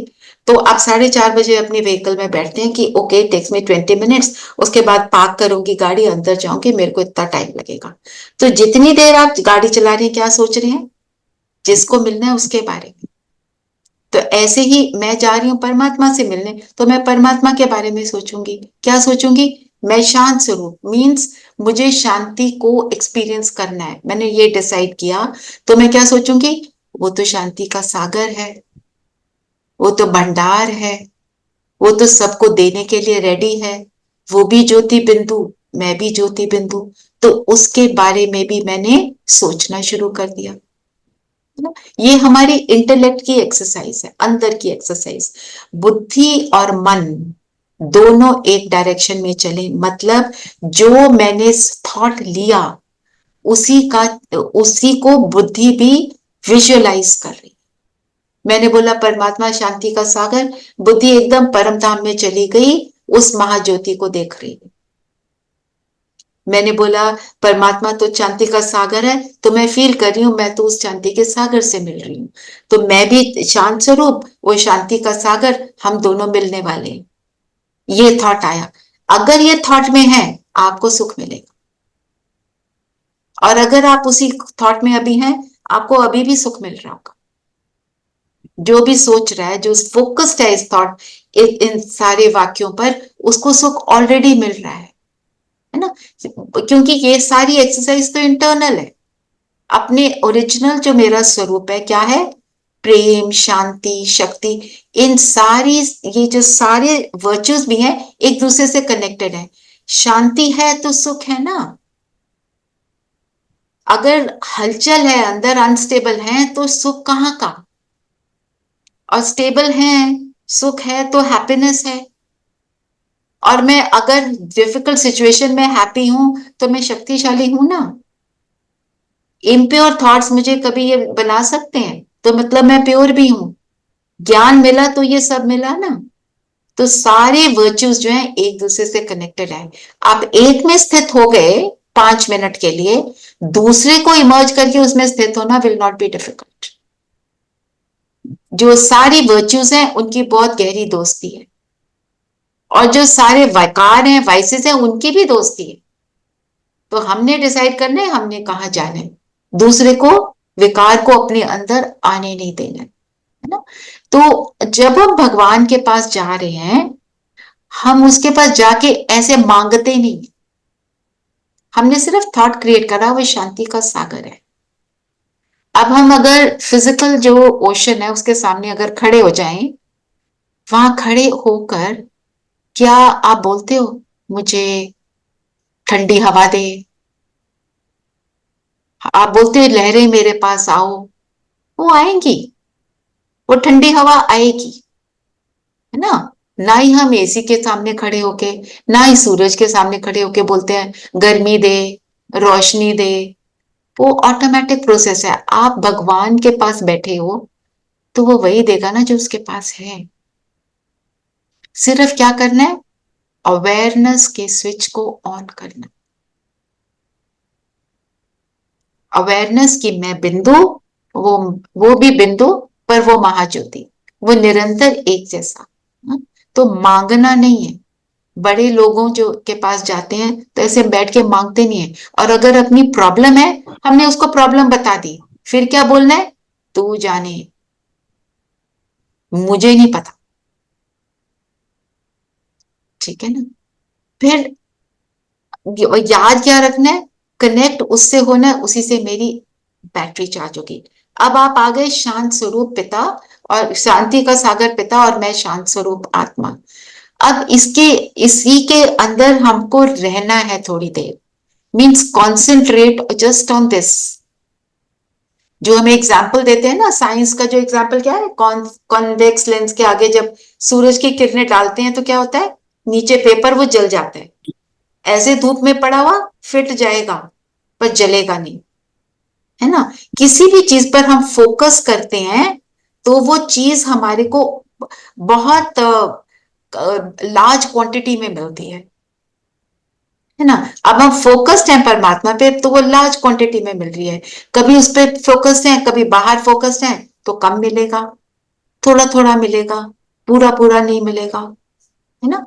तो आप 4:30 बजे अपनी व्हीकल में बैठते हैं कि ओके, टेक्स मी 20 मिनट्स, उसके बाद पार्क करूंगी गाड़ी, अंदर जाऊंगी, मेरे को इतना टाइम लगेगा। तो जितनी देर आप गाड़ी चला रहे हैं, क्या सोच रहे हैं? जिसको मिलना है उसके बारे में। तो ऐसे ही मैं जा रही हूँ परमात्मा से मिलने, तो मैं परमात्मा के बारे में सोचूंगी। क्या सोचूंगी? मैं शांत स्वरूप, मीन्स मुझे शांति को एक्सपीरियंस करना है, मैंने ये डिसाइड किया, तो मैं क्या सोचूंगी, वो तो शांति का सागर है, वो तो भंडार है, वो तो सबको देने के लिए रेडी है, वो भी ज्योति बिंदु, मैं भी ज्योति बिंदु, तो उसके बारे में भी मैंने सोचना शुरू कर दिया, है ना। ये हमारी इंटेलेक्ट की एक्सरसाइज है, अंदर की एक्सरसाइज। बुद्धि और मन दोनों एक डायरेक्शन में चले, मतलब जो मैंने थॉट लिया उसी को बुद्धि भी विजुअलाइज कर रही। मैंने बोला परमात्मा शांति का सागर, बुद्धि एकदम परम धाम में चली गई, उस महाज्योति को देख रही है। मैंने बोला परमात्मा तो शांति का सागर है, तो मैं फील कर रही हूं मैं तो उस शांति के सागर से मिल रही हूं, तो मैं भी शांत स्वरूप, वो शांति का सागर, हम दोनों मिलने वाले हैं। ये थॉट आया। अगर ये थॉट में है, आपको सुख मिलेगा, और अगर आप उसी थॉट में अभी हैं, आपको अभी भी सुख मिल रहा होगा। जो भी सोच रहा है, जो फोकस्ड है इस थॉट, इन सारे वाक्यों पर, उसको सुख ऑलरेडी मिल रहा है ना, क्योंकि ये सारी एक्सरसाइज तो इंटरनल है। अपने ओरिजिनल जो मेरा स्वरूप है क्या है, प्रेम, शांति, शक्ति, इन सारी, ये जो सारे वर्च्यूज भी हैं एक दूसरे से कनेक्टेड है। शांति है तो सुख है ना। अगर हलचल है अंदर, अनस्टेबल है, तो सुख कहाँ का, और स्टेबल है, सुख है, तो हैप्पीनेस है। और मैं अगर डिफिकल्ट सिचुएशन में हैप्पी हूं, तो मैं शक्तिशाली हूं ना। इम्प्योर थॉट्स मुझे कभी ये बना सकते हैं, तो मतलब मैं प्योर भी हूं। ज्ञान मिला तो ये सब मिला ना। तो सारे वर्च्यूज जो हैं एक दूसरे से कनेक्टेड है। आप एक में स्थित हो गए 5 मिनट के लिए, दूसरे को इमर्ज करके उसमें स्थित होना विल नॉट बी डिफिकल्ट। जो सारी वर्च्यूज हैं उनकी बहुत गहरी दोस्ती है, और जो सारे विकार हैं, वाइसेस हैं, उनकी भी दोस्ती है। तो हमने डिसाइड करना है हमने कहाँ जाना है, दूसरे को, विकार को अपने अंदर आने नहीं देना है ना। तो जब हम भगवान के पास जा रहे हैं, हम उसके पास जाके ऐसे मांगते नहीं, हमने सिर्फ थॉट क्रिएट करा, वो शांति का सागर है। अब हम अगर फिजिकल जो ओशन है उसके सामने अगर खड़े हो जाएं, वहां खड़े होकर क्या आप बोलते हो मुझे ठंडी हवा दे, आप बोलते हो लहरें मेरे पास आओ, वो आएंगी, वो ठंडी हवा आएगी, है ना। ना ही हम एसी के सामने खड़े होके, ना ही सूरज के सामने खड़े होके बोलते हैं गर्मी दे, रोशनी दे, वो ऑटोमेटिक प्रोसेस है। आप भगवान के पास बैठे हो तो वो वही देगा ना जो उसके पास है। सिर्फ क्या करना है, अवेयरनेस के स्विच को ऑन करना, अवेयरनेस की मैं बिंदु, वो भी बिंदु, पर वो महाज्योति, वो निरंतर एक जैसा। तो मांगना नहीं है। बड़े लोगों जो के पास जाते हैं तो ऐसे बैठ के मांगते नहीं है, और अगर अपनी प्रॉब्लम है, हमने उसको प्रॉब्लम बता दी, फिर क्या बोलना है, तू जाने, मुझे नहीं पता, ठीक है ना। फिर याद क्या रखना है, कनेक्ट उससे होना है, उसी से मेरी बैटरी चार्ज होगी। अब आप आ गए शांत स्वरूप पिता, और शांति का सागर पिता, और मैं शांत स्वरूप आत्मा। अब इसी के अंदर हमको रहना है थोड़ी देर, means concentrate just on this. जो हमें एग्जाम्पल देते हैं ना, साइंस का जो एग्जाम्पल क्या है, कॉन्वेक्स लेंस के आगे जब सूरज की किरणें डालते हैं तो क्या होता है, नीचे पेपर वो जल जाता है, ऐसे धूप में पड़ा हुआ फिट जाएगा पर जलेगा नहीं, है ना। किसी भी चीज पर हम फोकस करते हैं तो वो चीज हमारे को बहुत लार्ज क्वांटिटी में मिलती है ना। अब हम फोकस्ड हैं परमात्मा पे तो वो लार्ज क्वांटिटी में मिल रही है। कभी उस पर फोकस्ड हैं, कभी बाहर फोकस्ड हैं, तो कम मिलेगा, थोड़ा थोड़ा मिलेगा, पूरा पूरा नहीं मिलेगा, है ना।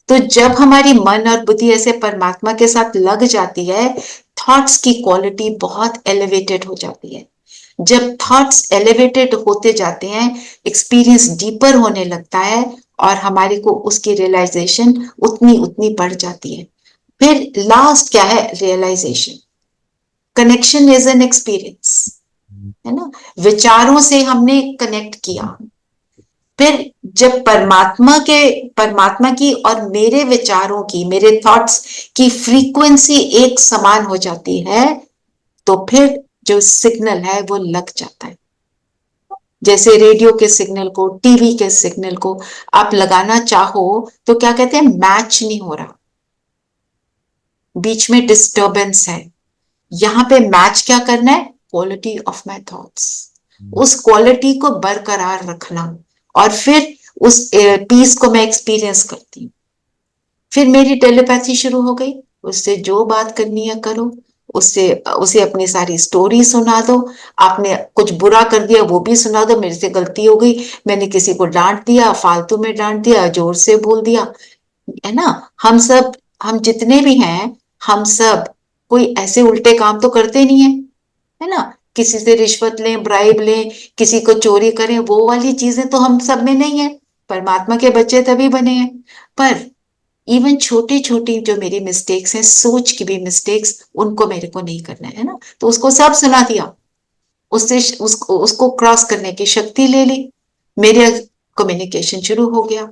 तो जब हमारी मन और बुद्धि ऐसे परमात्मा के साथ लग जाती है, थॉट्स की क्वालिटी बहुत एलिवेटेड हो जाती है। जब थॉट्स एलिवेटेड होते जाते हैं, एक्सपीरियंस डीपर होने लगता है, और हमारे को उसकी रियलाइजेशन उतनी उतनी बढ़ जाती है। फिर लास्ट क्या है? Realization. Connection is an experience, है ना? विचारों से हमने कनेक्ट किया। फिर जब परमात्मा की और मेरे विचारों की, मेरे थॉट्स की फ्रीक्वेंसी एक समान हो जाती है, तो फिर जो सिग्नल है वो लग जाता है। जैसे रेडियो के सिग्नल को, टीवी के सिग्नल को आप लगाना चाहो तो क्या कहते हैं? मैच नहीं हो रहा, बीच में डिस्टरबेंस है। यहां पे मैच क्या करना है? क्वालिटी ऑफ माय थॉट्स, उस क्वालिटी को बरकरार रखना, और फिर उस पीस को मैं एक्सपीरियंस करती हूँ। फिर मेरी टेलीपैथी शुरू हो गई, उससे जो बात करनी है करो, उससे उसे अपनी सारी स्टोरी सुना दो। आपने कुछ बुरा कर दिया वो भी सुना दो, मेरे से गलती हो गई, मैंने किसी को डांट दिया, फालतू में डांट दिया, जोर से बोल दिया, है ना? हम जितने भी हैं, हम सब कोई ऐसे उल्टे काम तो करते नहीं है ना? किसी से रिश्वत लें, ब्राइब लें, किसी को चोरी करें, वो वाली चीजें तो हम सब में नहीं है। परमात्मा के बच्चे तभी बने हैं। पर इवन छोटी छोटी जो मेरी मिस्टेक्स हैं, सोच की भी मिस्टेक्स, उनको मेरे को नहीं करना है ना? तो उसको सब सुना दिया, उससे उसको क्रॉस करने की शक्ति ले ली, मेरे कम्युनिकेशन शुरू हो गया।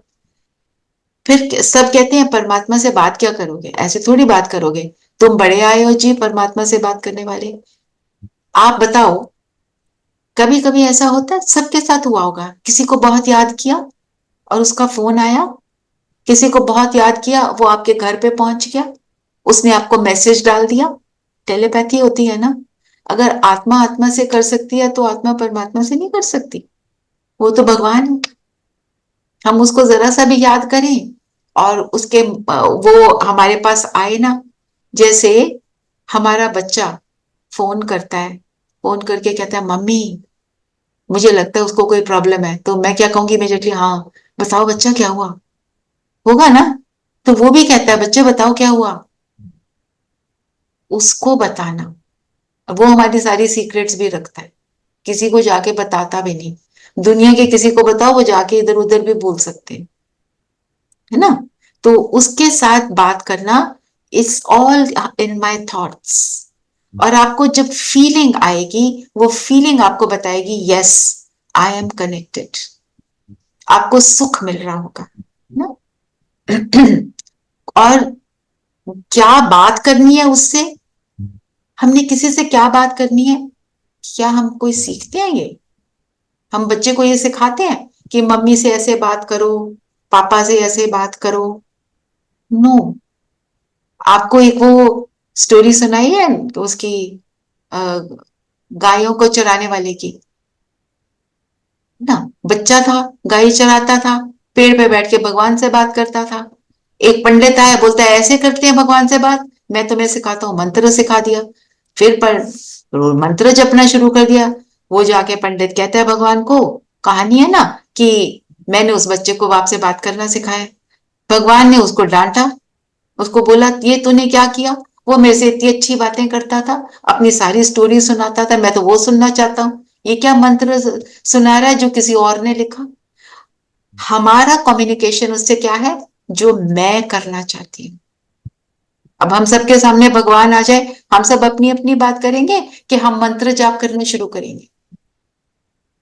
फिर सब कहते हैं परमात्मा से बात क्या करोगे? ऐसे थोड़ी बात करोगे, तुम बड़े आए हो जी परमात्मा से बात करने वाले। आप बताओ, कभी कभी ऐसा होता है, सबके साथ हुआ होगा, किसी को बहुत याद किया और उसका फोन आया, किसी को बहुत याद किया, वो आपके घर पे पहुंच गया, उसने आपको मैसेज डाल दिया। टेलीपैथी होती है ना? अगर आत्मा आत्मा से कर सकती है, तो आत्मा परमात्मा से नहीं कर सकती? वो तो भगवान है। हम उसको जरा सा भी याद करें और उसके वो हमारे पास आए ना। जैसे हमारा बच्चा फोन करता है, फोन करके कहता है मम्मी, मुझे लगता है उसको कोई प्रॉब्लम है, तो मैं क्या कहूंगी इमीडिएटली? हाँ बताओ बच्चा क्या हुआ, होगा ना? तो वो भी कहता है बच्चे बताओ क्या हुआ। उसको बताना, वो हमारी सारी सीक्रेट्स भी रखता है, किसी को जाके बताता भी नहीं। दुनिया के किसी को बताओ, वो जाके इधर उधर भी बोल सकते हैं, है ना? तो उसके साथ बात करना, it's all in my thoughts. और आपको जब फीलिंग आएगी, वो फीलिंग आपको बताएगी यस आई एम कनेक्टेड, आपको सुख मिल रहा होगा ना? और क्या बात करनी है उससे, हमने किसी से क्या बात करनी है? क्या हम कोई सीखते हैं ये? हम बच्चे को ये सिखाते हैं कि मम्मी से ऐसे बात करो, पापा से ऐसे बात करो? नो। आपको एक वो स्टोरी सुनाई है तो उसकी अ, गायों को चराने वाले की ना? बच्चा था, गाय चराता था, पेड़ पे बैठ के भगवान से बात करता था। एक पंडित आया, बोलता है ऐसे करते हैं भगवान से बात, मैं तुम्हें सिखाता हूँ, मंत्र सिखा दिया। फिर पर मंत्र जपना शुरू कर दिया। वो जाके पंडित कहता है भगवान को, कहानी है ना कि मैंने उस बच्चे को आपसे बात करना सिखाया। भगवान ने उसको डांटा, उसको बोला ये तूने क्या किया? वो मेरे से इतनी अच्छी बातें करता था, अपनी सारी स्टोरी सुनाता था, मैं तो वो सुनना चाहता हूँ, ये क्या मंत्र सुना रहा है जो किसी और ने लिखा? हमारा कम्युनिकेशन उससे क्या है? जो मैं करना चाहती हूँ। अब हम सबके सामने भगवान आ जाए, हम सब अपनी अपनी बात करेंगे कि हम मंत्र जाप करना शुरू करेंगे?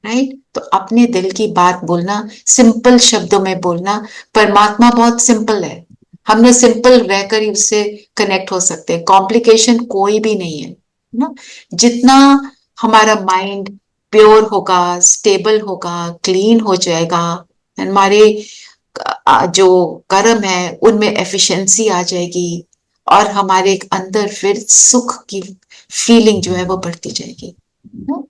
राइट? तो अपने दिल की बात बोलना, सिंपल शब्दों में बोलना। परमात्मा बहुत सिंपल है, हमने सिंपल रहकर ही उससे कनेक्ट हो सकते हैं, कॉम्प्लिकेशन कोई भी नहीं है ना? जितना हमारा माइंड प्योर होगा, स्टेबल होगा, क्लीन हो जाएगा, हमारे जो कर्म है उनमें एफिशिएंसी आ जाएगी, और हमारे अंदर फिर सुख की फीलिंग जो है वो बढ़ती जाएगी ना?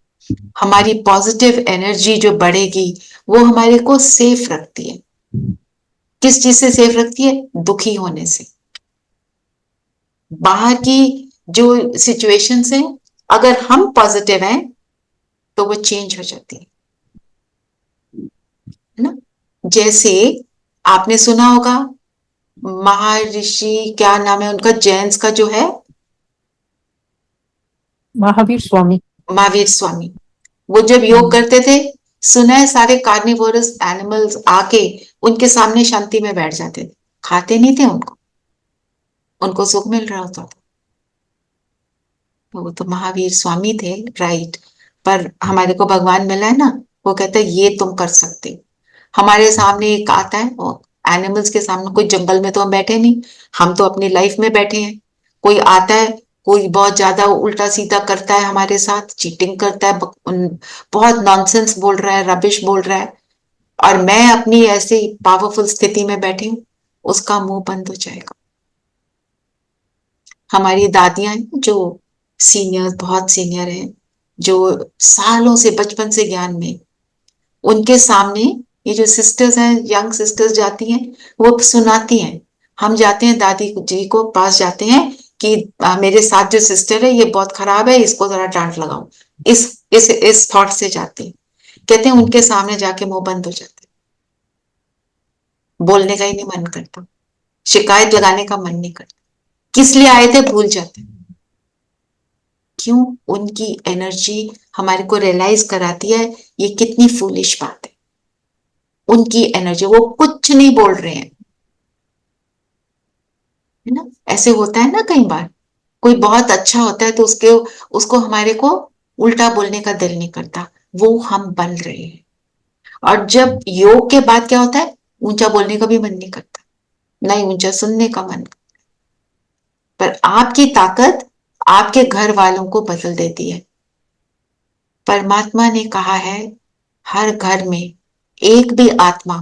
हमारी पॉजिटिव एनर्जी जो बढ़ेगी, वो हमारे को सेफ रखती है। किस चीज से सेफ रखती है? दुखी होने से। बाहर की जो सिचुएशंस हैं, अगर हम पॉजिटिव हैं तो वो चेंज हो जाती है ना? जैसे आपने सुना होगा, महर्षि क्या नाम है उनका, जेंट्स का जो है, महावीर स्वामी। महावीर स्वामी, वो जब योग करते थे, सुना है सारे कार्निवोरस एनिमल्स आके उनके सामने शांति में बैठ जाते थे, खाते नहीं थे उनको, उनको सुख मिल रहा होता था। वो तो महावीर स्वामी थे, राइट, पर हमारे को भगवान मिला है ना, वो कहता है ये तुम कर सकते हो। हमारे सामने एक आता है, और एनिमल्स के सामने, कोई जंगल में तो हम बैठे नहीं, हम तो अपनी लाइफ में बैठे हैं। कोई आता है, कोई बहुत ज्यादा उल्टा सीधा करता है हमारे साथ, चीटिंग करता है, बहुत नॉनसेंस बोल रहा है, रबिश बोल रहा है, और मैं अपनी ऐसी पावरफुल स्थिति में बैठी हूँ, उसका मुंह बंद हो जाएगा। हमारी दादियां हैं जो सीनियर, बहुत सीनियर हैं, जो सालों से, बचपन से ज्ञान में, उनके सामने ये जो सिस्टर्स हैं, यंग सिस्टर्स जाती हैं, वो सुनाती हैं। हम जाते हैं दादी जी को पास जाते हैं कि मेरे साथ जो सिस्टर है ये बहुत खराब है, इसको जरा डांट लगाओ, इस थॉट से जाते हैं। कहते हैं उनके सामने जाके मुंह बंद हो जाते, बोलने का ही नहीं मन करता, शिकायत लगाने का मन नहीं करता, किस लिए आए थे भूल जाते हैं। क्यों? उनकी एनर्जी हमारे को रियलाइज कराती है ये कितनी फूलिश बात है। उनकी एनर्जी, वो कुछ नहीं बोल रहे हैं, है ना। ऐसे होता है ना, कई बार कोई बहुत अच्छा होता है तो उसको हमारे को उल्टा बोलने का दिल नहीं करता, वो हम बन रहे हैं। और जब योग के बाद क्या होता है, ऊंचा बोलने का भी मन नहीं करता, नहीं ऊंचा सुनने का मन। पर आपकी ताकत आपके घर वालों को बदल देती है। परमात्मा ने कहा है हर घर में एक भी आत्मा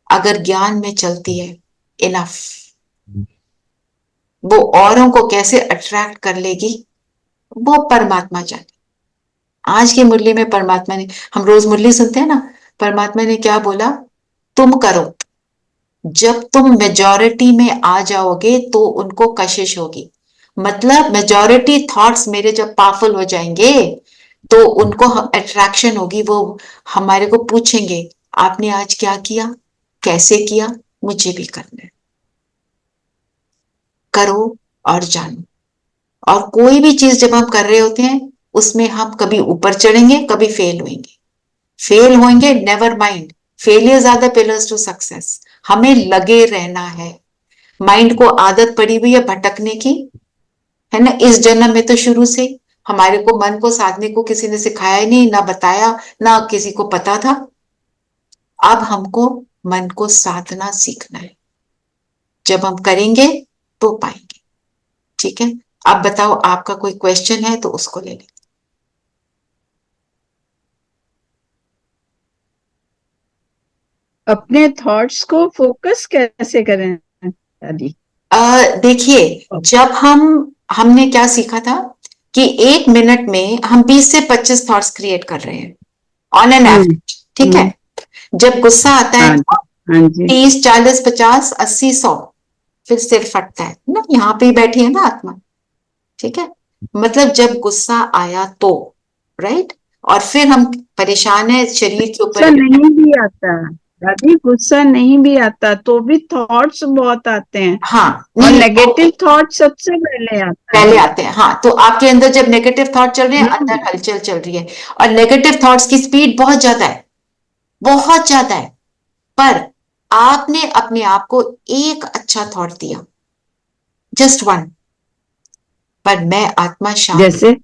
अगर ज्ञान में चलती है, इनफ। वो औरों को कैसे अट्रैक्ट कर लेगी, वो परमात्मा जाने। आज की मुरली में परमात्मा ने, हम रोज मुरली सुनते हैं ना, परमात्मा ने क्या बोला, तुम करो। जब तुम मेजॉरिटी में आ जाओगे तो उनको कशिश होगी, मतलब मेजॉरिटी थॉट्स मेरे जब पावरफुल हो जाएंगे तो उनको अट्रैक्शन होगी, वो हमारे को पूछेंगे आपने आज क्या किया, कैसे किया, मुझे भी करना है। करो और जानो। और कोई भी चीज जब हम कर रहे होते हैं उसमें हम कभी ऊपर चढ़ेंगे, कभी फेल होंगे, never mind, failures are the pillars to success. हमें लगे रहना है। माइंड को आदत पड़ी हुई है भटकने की, है ना, इस जन्म में तो शुरू से हमारे को मन को साधने को किसी ने सिखाया ही नहीं, ना बताया, ना किसी को पता था। अब हमको मन को साधना सीखना है, जब हम करेंगे तो पाएंगे। ठीक है, अब बताओ आपका कोई क्वेश्चन है तो उसको ले लें। अपने थॉट्स को फोकस कैसे करें दादी? देखिए, जब हमने क्या सीखा था कि 1 मिनट में हम 20 से 25 थॉट्स क्रिएट कर रहे हैं ऑन एन एवरेज। ठीक है, जब गुस्सा आता है तो हाँ जी 30, 40, 50, 80, 100, फिर सिर फटता है ना, यहाँ पे ही बैठी है ना आत्मा। ठीक है, मतलब जब गुस्सा आया तो, राइट, और फिर हम परेशान है शरीर के गुस्सा ऊपर। नहीं भी आता दादी, गुस्सा नहीं भी आता तो भी थॉट्स बहुत आते हैं, हाँ, और नहीं, नेगेटिव थॉट सबसे पहले आता पहले है। आते हैं। हाँ, तो आपके अंदर जब नेगेटिव थॉट चल रहे हैं, अंदर हलचल चल रही है, और नेगेटिव थॉट्स की स्पीड बहुत ज्यादा है, बहुत ज्यादा है। पर आपने अपने आप को एक अच्छा थॉट दिया, जस्ट वन, पर मैं आत्मा शांत,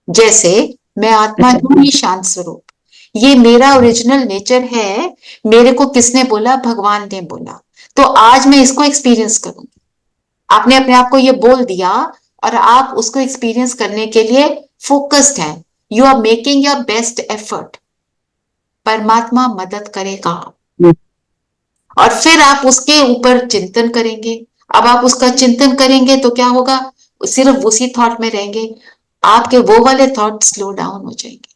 जैसे मैं आत्मा हूं ही शांत स्वरूप, ये मेरा ओरिजिनल नेचर है। मेरे को किसने बोला? भगवान ने बोला। तो आज मैं इसको एक्सपीरियंस करूंगी। आपने अपने आप को ये बोल दिया और आप उसको एक्सपीरियंस करने के लिए फोकस्ड हैं, you are making your best effort. परमात्मा मदद करेगा, और फिर आप उसके ऊपर चिंतन करेंगे। अब आप उसका चिंतन करेंगे तो क्या होगा? सिर्फ उसी थॉट में रहेंगे, आपके वो वाले थॉट स्लो डाउन हो जाएंगे।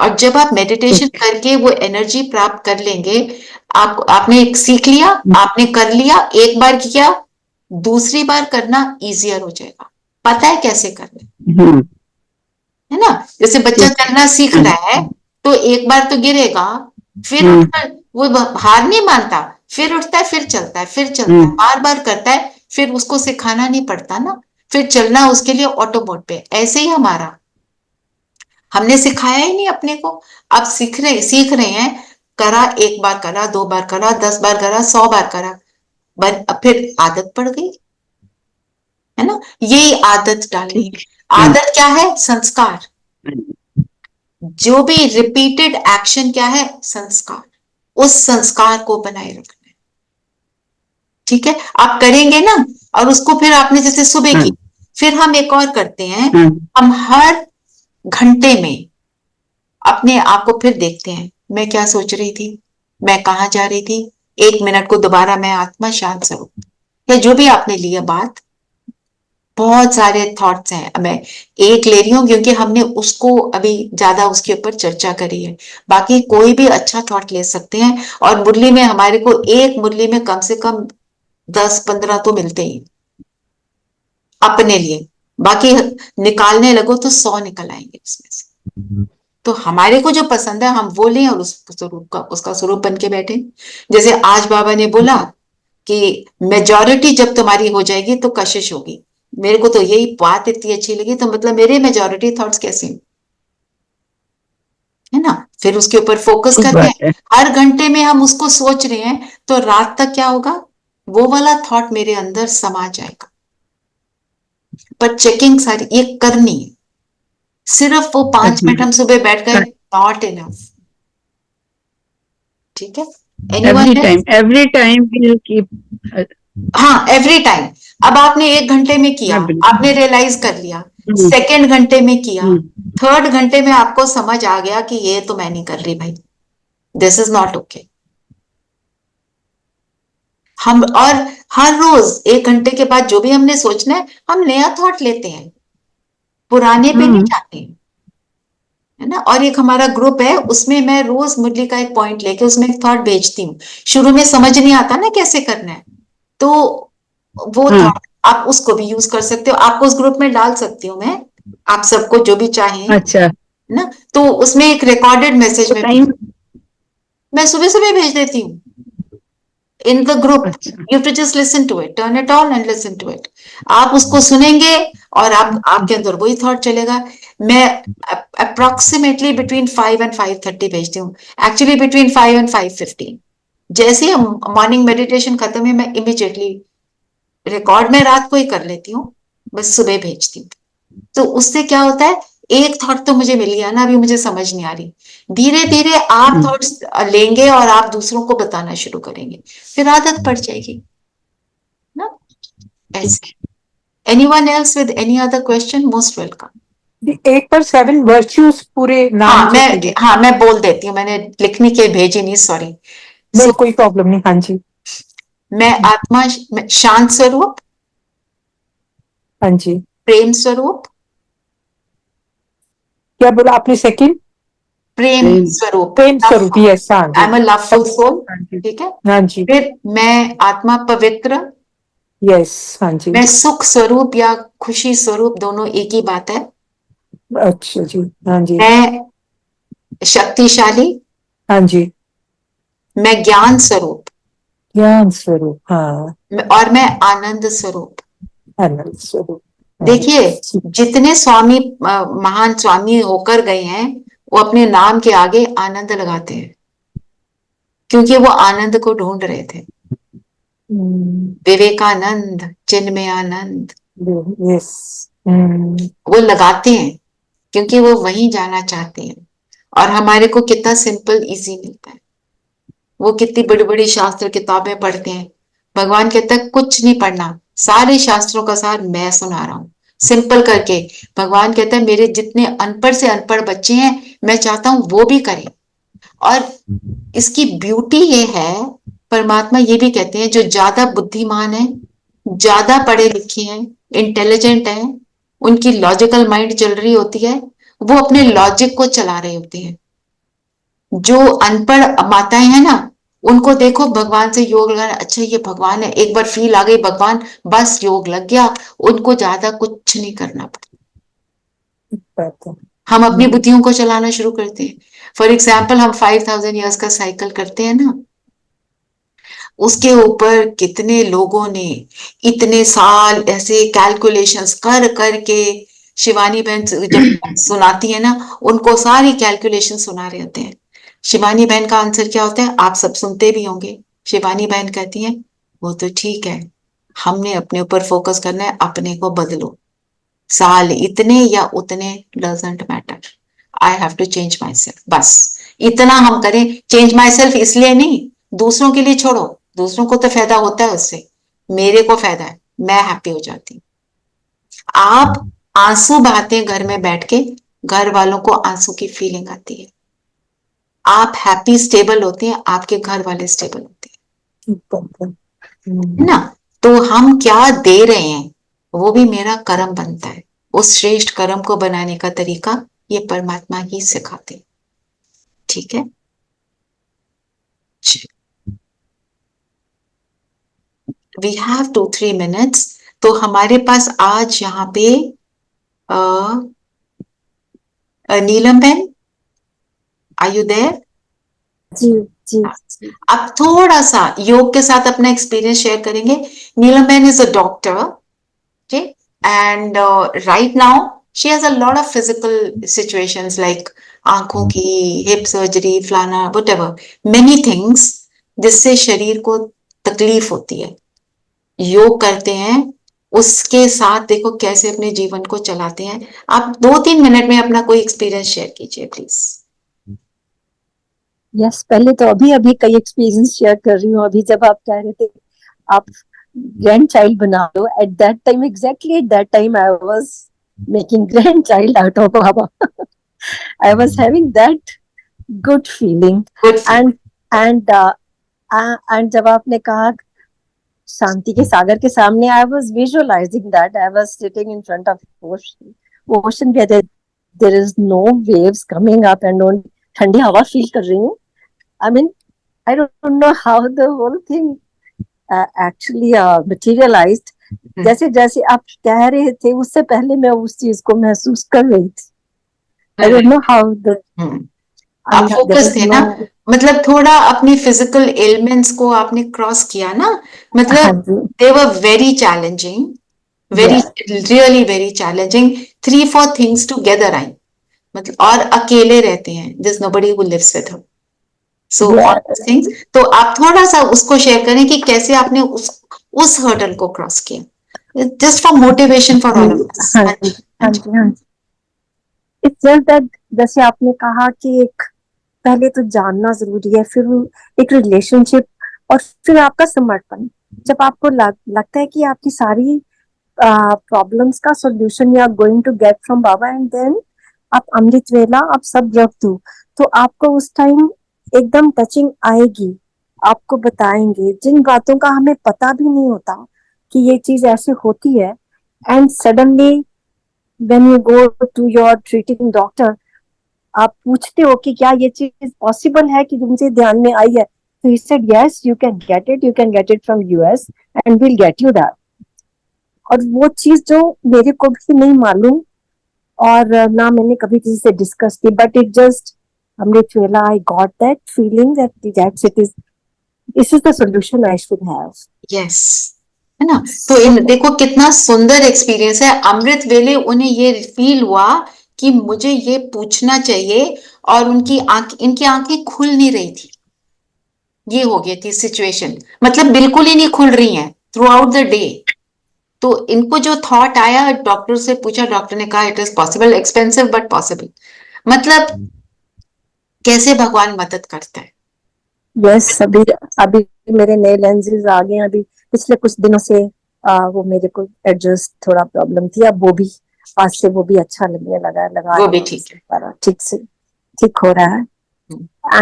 और जब आप मेडिटेशन करके वो एनर्जी प्राप्त कर लेंगे, आपने सीख लिया, आपने कर लिया, एक बार किया, दूसरी बार करना इजियर हो जाएगा। पता है कैसे करना है ना। जैसे बच्चा चलना सीख रहा है तो एक बार तो गिरेगा, फिर उठकर वो हार नहीं मानता, फिर उठता है, फिर चलता है, फिर चलता है, बार बार करता है, फिर उसको सिखाना नहीं पड़ता ना, फिर चलना उसके लिए ऑटो मोड पे। ऐसे ही हमारा, हमने सिखाया ही नहीं अपने को, अब सीख रहे हैं। करा, एक बार करा, 2 बार करा, 10 बार करा, 100 बार करा, फिर आदत पड़ गई, है ना, यही आदत डालनी है। आदत क्या है? संस्कार। जो भी रिपीटेड एक्शन क्या है? संस्कार। उस संस्कार को बनाए रखना है। ठीक है, आप करेंगे ना, और उसको फिर आपने जैसे सुबह की, फिर हम एक और करते हैं, हम हर घंटे में अपने आप को फिर देखते हैं, मैं क्या सोच रही थी, मैं कहाँ जा रही थी, 1 मिनट को दोबारा मैं आत्मा शांत स्वरूप, या जो भी आपने लिया बात, बहुत सारे थॉट्स हैं, मैं एक ले रही हूँ क्योंकि हमने उसको अभी ज्यादा उसके ऊपर चर्चा करी है। बाकी कोई भी अच्छा थॉट ले सकते हैं, और मुरली में हमारे को एक मुरली में कम से कम 10-15 तो मिलते ही अपने लिए, बाकी निकालने लगो तो 100 निकल आएंगे उसमें से। तो हमारे को जो पसंद है हम वो लें, और उस स्वरूप का, उसका स्वरूप बन के बैठे। जैसे आज बाबा ने बोला कि मेजॉरिटी जब तुम्हारी हो जाएगी तो कशिश होगी, मेरे को तो यही बात इतनी अच्छी लगी, तो मतलब मेरे मेजॉरिटी थॉट्स कैसे है ना, फिर उसके ऊपर फोकस करते हैं, हर घंटे में हम उसको सोच रहे हैं, तो रात तक क्या होगा, वो वाला थॉट मेरे अंदर समा जाएगा। पर चेकिंग सारी ये करनी है, सिर्फ वो 5 मिनट हम सुबह बैठ गए नॉट इनफ। ठीक है, every time we'll keep हाँ, एवरी टाइम। अब आपने 1 घंटे में किया, आपने रियलाइज कर लिया, सेकेंड घंटे में किया, थर्ड घंटे में आपको समझ आ गया कि ये तो मैं नहीं कर रही भाई, दिस इज नॉट ओके। हम और हर रोज 1 घंटे के बाद जो भी हमने सोचना है, हम नया थॉट लेते हैं, पुराने पे नहीं जाते, है ना। और एक हमारा ग्रुप है, उसमें मैं रोज मुरली का एक पॉइंट लेके उसमें एक थॉट भेजती हूँ। शुरू में समझ नहीं आता ना कैसे करना है, तो वो थॉट आप उसको भी यूज कर सकते हो, आपको उस ग्रुप में डाल सकती हूँ मैं, आप सबको जो भी चाहें, अच्छा ना। तो उसमें एक रिकॉर्डेड मैसेज में मैं सुबह सुबह भेज देती हूँ in the group. You to just listen to it, turn it on and listen to it. आप उसको सुनेंगे और आपके अंदर वही थॉट चलेगा। मैं अप्रोक्सीमेटली बिटवीन 5 and 5:30 भेजती हूँ, एक्चुअली बिटवीन 5 and 5:15। जैसे ही मॉर्निंग मेडिटेशन खत्म है, मैं इमीडिएटली रिकॉर्ड में रात को ही कर लेती हूँ, बस सुबह भेजती हूँ। तो उससे क्या होता है, एक थॉट तो मुझे मिल गया ना, अभी मुझे समझ नहीं आ रही, धीरे धीरे आप थॉट्स लेंगे और आप दूसरों को बताना शुरू करेंगे, फिर आदत पड़ जाएगी ना, ऐसे। Anyone else with any other question, most welcome. एक पर 7 वर्च्यूज पूरे नाम से कीजिए। हाँ, मैं बोल देती हूँ, मैंने लिखने के भेजी नहीं, सॉरी। नहीं, कोई प्रॉब्लम नहीं। हाँ जी। मैं आत्मा, शांत स्वरूप, हाँ जी। प्रेम स्वरूप, क्या बोला आपने सेकंड? प्रेम स्वरूप, प्रेम स्वरूप, यस। हाँ I am a loveful soul. जी। ठीक है, हाँ जी। फिर मैं आत्मा पवित्र, यस। हाँ जी। मैं सुख स्वरूप या खुशी स्वरूप, दोनों एक ही बात है। अच्छा जी। हाँ जी। मैं शक्तिशाली, हाँ जी। मैं ज्ञान स्वरूप, ज्ञान स्वरूप। हाँ। और मैं आनंद स्वरूप। आनंद स्वरूप। देखिए, जितने स्वामी महान स्वामी होकर गए हैं, वो अपने नाम के आगे आनंद लगाते हैं, क्योंकि वो आनंद को ढूंढ रहे थे। विवेकानंद, चिन्मय आनंद, यस। वो लगाते हैं क्योंकि वो वहीं जाना चाहते हैं। और हमारे को कितना सिंपल इजी मिलता है। वो कितनी बड़ी बड़ी शास्त्र किताबें पढ़ते हैं, भगवान कहता है कुछ नहीं पढ़ना, सारे शास्त्रों का सार मैं सुना रहा हूँ सिंपल करके। भगवान कहता है मेरे जितने अनपढ़ से अनपढ़ बच्चे हैं, मैं चाहता हूं वो भी करें। और इसकी ब्यूटी ये है, परमात्मा ये भी कहते हैं जो ज्यादा बुद्धिमान है, ज्यादा पढ़े लिखे हैं, इंटेलिजेंट है, उनकी लॉजिकल माइंड चल रही होती है, वो अपने लॉजिक को चला रहे होते हैं। जो अनपढ़ माताएं हैं ना, उनको देखो भगवान से योग लगाना, अच्छा ये भगवान है, एक बार फील आ गई भगवान, बस योग लग गया, उनको ज्यादा कुछ नहीं करना पड़ता। हम अपनी बुद्धियों को चलाना शुरू करते हैं। फॉर एग्जाम्पल, हम 5000 ईयर्स का साइकिल करते हैं ना, उसके ऊपर कितने लोगों ने इतने साल ऐसे कैलकुलेशंस कर करके, शिवानी बहन जब सुनाती है ना, उनको सारी कैलकुलेशन सुना रहे होते हैं। शिवानी बहन का आंसर क्या होता है, आप सब सुनते भी होंगे। शिवानी बहन कहती है वो तो ठीक है, हमने अपने ऊपर फोकस करना है, अपने को बदलो। साल इतने या उतने doesn't matter, I have to change myself, बस इतना हम करें। चेंज माई सेल्फ इसलिए नहीं, दूसरों के लिए छोड़ो, दूसरों को तो फायदा होता है उससे, मेरे को फायदा है, मैं हैप्पी हो जाती हूँ। आप आंसू बहाते हैं घर में बैठ के, घर वालों को आंसू की फीलिंग आती है। आप हैप्पी स्टेबल होते हैं, आपके घर वाले स्टेबल होते हैं, है ना। तो हम क्या दे रहे हैं वो भी मेरा कर्म बनता है। उस श्रेष्ठ कर्म को बनाने का तरीका ये परमात्मा ही सिखाते हैं। ठीक है, वी हैव 2-3 मिनट्स। तो हमारे पास आज यहाँ पे नीलम बहन, आर यू देयर? जी जी जी। अब थोड़ा सा योग के साथ अपना एक्सपीरियंस शेयर करेंगे। नीलम बहन is a doctor, okay, and right now she has a lot of physical situations like आंखों की हिप सर्जरी, फलाना, whatever, many things जिससे शरीर को तकलीफ होती है। योग करते हैं, उसके साथ देखो कैसे अपने जीवन को चलाते हैं। आप 2-3 मिनट में अपना कोई एक्सपीरियंस शेयर कीजिए प्लीज। यस, पहले तो अभी अभी कई एक्सपीरियंस शेयर कर रही हूँ। अभी जब आप कह रहे थे आप ग्रैंड चाइल्ड बना लो, at that time, exactly at that time I was making grandchild out of बाबा। I was having that good feeling. And and and जब आपने कहा शांति के सागर के सामने, I was visualising that I was sitting in front of ocean where there is no waves coming up and only ठंडी हवा फील कर रही हूँ। I mean I don't know how the whole thing actually materialized. जैसे जैसे आप कह रहे थे उससे पहले मैं उस चीज को महसूस कर रही थी। I don't know how the आप फोकस थे ना, मतलब थोड़ा अपनी फिजिकल एलिमेंट्स को आपने क्रॉस किया ना, मतलब they were very challenging, very really very challenging, 3-4 things together आई, मतलब और अकेले रहते हैं, there's nobody who lives with her, so all these things। तो आप थोड़ा सा उसको शेयर करें कि कैसे आपने उस हर्डल को क्रॉस किया, just for motivation for all of us। हाँ जी। It's just that जैसे आपने कहा कि एक पहले तो जानना जरूरी है, फिर एक रिलेशनशिप, और फिर आपका समर्पण। जब आपको लगता है कि आपकी सारी प्रॉब्लम्स का solution you are going to get from Baba, and then आप अमृत वेला आप सब रख दो, तो आपको उस टाइम एकदम टचिंग आएगी। आपको बताएंगे जिन बातों का हमें पता भी नहीं होता कि ये चीज ऐसे होती है, and suddenly when you go to your treating doctor, आप पूछते हो कि क्या ये चीज पॉसिबल है कि तुमसे ध्यान में आई है, तो he said yes you can get it from US and will get you that. और वो चीज जो मेरे को भी नहीं मालूम और ना मैंने कभी किसी से डिस्कस की, बट इट जस्ट अमृत वेला I got that feeling that this is the solution I should have। yes, है ना। तो देखो कितना सुंदर एक्सपीरियंस है। अमृत वेले उन्हें ये फील हुआ कि मुझे ये पूछना चाहिए, और इनकी आंखें खुल नहीं रही थी। ये हो गई थी सिचुएशन, मतलब बिल्कुल ही नहीं खुल रही हैं थ्रू आउट द डे। तो इनको जो थॉट आया, डॉक्टर से पूछा, डॉक्टर ने कहा it is possible, expensive but possible. मतलब कैसे भगवान मदद करता है। यस, अभी मेरे नए लेंसेज आ गए। अभी पिछले कुछ दिनों से वो मेरे को एडजस्ट थोड़ा प्रॉब्लम थी, अब वो भी आज से वो भी अच्छा लगने लगा वो भी ठीक है, ठीक हो रहा है।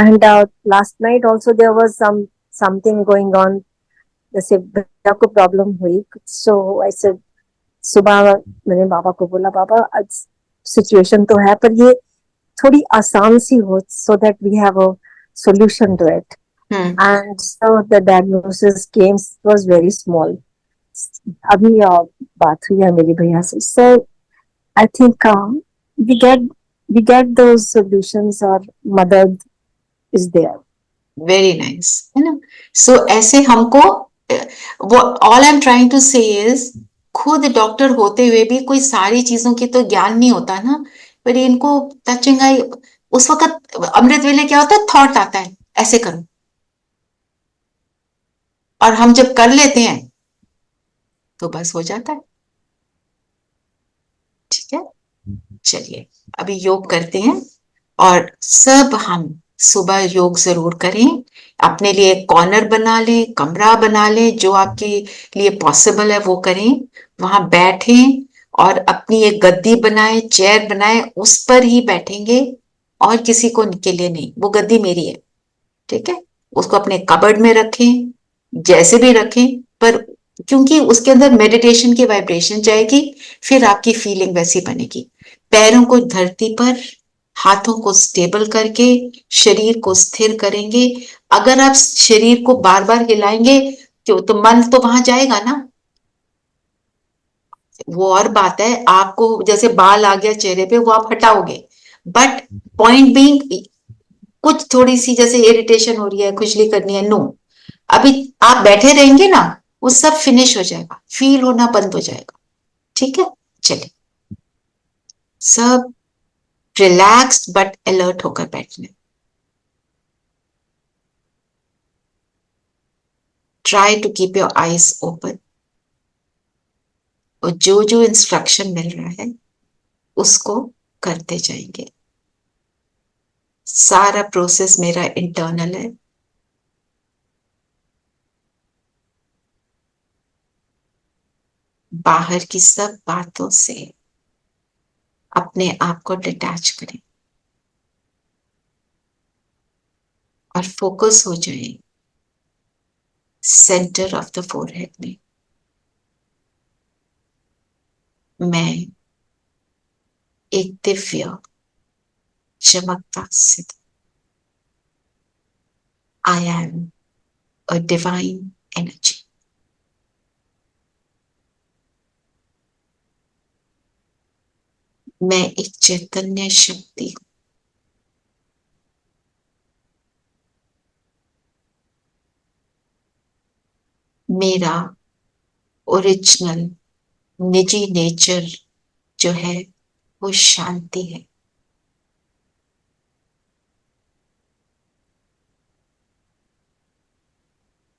And last night also there was something going on, जैसे भैया को प्रॉब्लम हुई, सो आई सेड सुबह मैंने बाबा को बोला, बाबा आज सिचुएशन तो है पर ये थोड़ी आसान सी हो, so that we have a solution to it। And so the diagnosis came, was very small। अभी बात हुई है मेरी भैया से, so I think we get those solutions, और मदद is there। वेरी नाइस, है ना। सो ऐसे हमको वो all I am trying to say is, खुद डॉक्टर होते हुए भी कोई सारी चीजों की तो ज्ञान नहीं होता ना, पर इनको टचिंग आई। उस वक्त अमृत वेले क्या होता है, थॉट आता है ऐसे करो, और हम जब कर लेते हैं तो बस हो जाता है। ठीक है, चलिए अभी योग करते हैं। और सब हम सुबह योग जरूर करें। अपने लिए कॉर्नर बना लें, कमरा बना लें, जो आपके लिए पॉसिबल है वो करें। वहां बैठें और अपनी एक गद्दी बनाएं, चेयर बनाएं, उस पर ही बैठेंगे और किसी को के लिए नहीं। वो गद्दी मेरी है, ठीक है। उसको अपने कबर्ड में रखें, जैसे भी रखें, पर क्योंकि उसके अंदर मेडिटेशन की वाइब्रेशन जाएगी, फिर आपकी फीलिंग वैसी बनेगी। पैरों को धरती पर, हाथों को स्टेबल करके शरीर को स्थिर करेंगे। अगर आप शरीर को बार बार हिलाएंगे क्यों, तो मन तो वहां जाएगा ना। वो और बात है, आपको जैसे बाल आ गया चेहरे पे, वो आप हटाओगे, बट पॉइंट बीइंग कुछ थोड़ी सी जैसे इरिटेशन हो रही है, खुजली करनी है, नो। अभी आप बैठे रहेंगे ना, वो सब फिनिश हो जाएगा, फील होना बंद हो जाएगा। ठीक है, चलिए सब रिलैक्स्ड बट अलर्ट होकर बैठने। Try to keep your eyes open. और जो जो इंस्ट्रक्शन मिल रहा है उसको करते जाएंगे। सारा प्रोसेस मेरा इंटरनल है। बाहर की सब बातों से अपने आप को डिटैच करें और फोकस हो जाए सेंटर ऑफ द फोरहेड में। मैं एक दिव्य चमकता सिद्ध, आई एम अ डिवाइन एनर्जी। मैं एक चैतन्य शक्ति हूं। मेरा ओरिजिनल निजी नेचर जो है वो शांति है।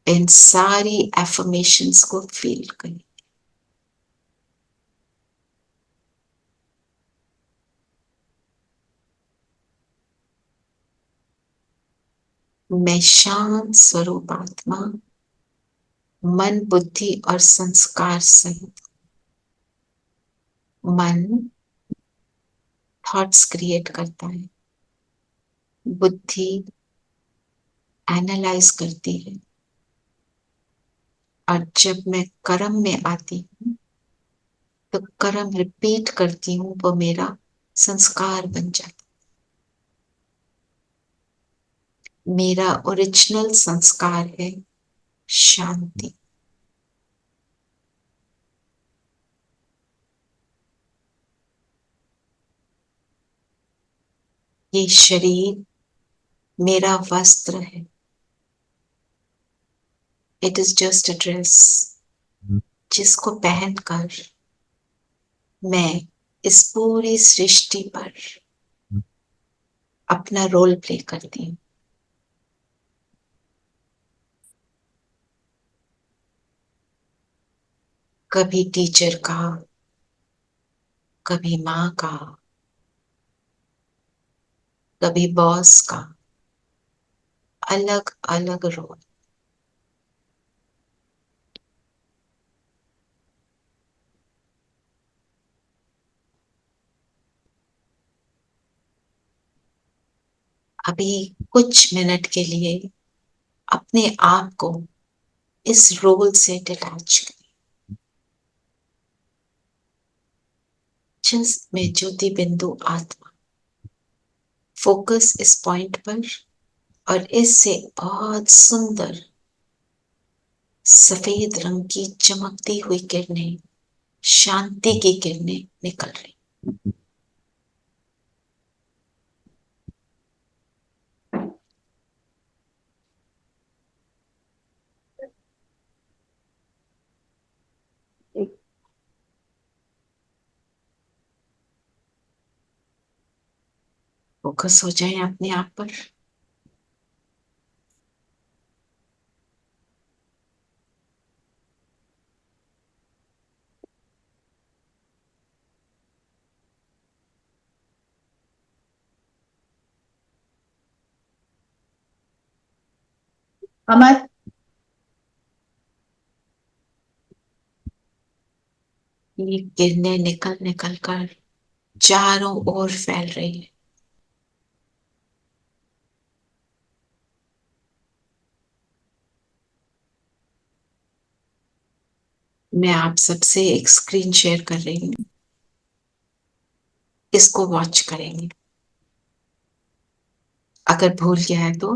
इन सारी एफर्मेशंस को फील करें। मैं शांत स्वरूप आत्मा, मन, बुद्धि और संस्कार सहित। मन थॉट्स क्रिएट करता है, बुद्धि एनालाइज करती है, और जब मैं कर्म में आती हूँ तो कर्म रिपीट करती हूँ, वो मेरा संस्कार बन जाता है। मेरा ओरिजिनल संस्कार है शांति। ये शरीर मेरा वस्त्र है, it is just a dress, जिसको पहनकर मैं इस पूरी सृष्टि पर अपना रोल प्ले करती हूँ। कभी टीचर का, कभी माँ का, कभी बॉस का, अलग अलग रोल। अभी कुछ मिनट के लिए अपने आप को इस रोल से डिटैच करें। जस्ट मैं ज्योति बिंदु आत्मा, फोकस इस पॉइंट पर, और इससे बहुत सुंदर सफेद रंग की चमकती हुई किरणें, शांति की किरणें निकल रही। फोकस हो जाए अपने आप पर। हमारे ये किरणें निकल निकल कर चारों ओर फैल रही है। मैं आप सबसे एक स्क्रीन शेयर कर रही हूँ, इसको वॉच करेंगे। अगर भूल गया है तो।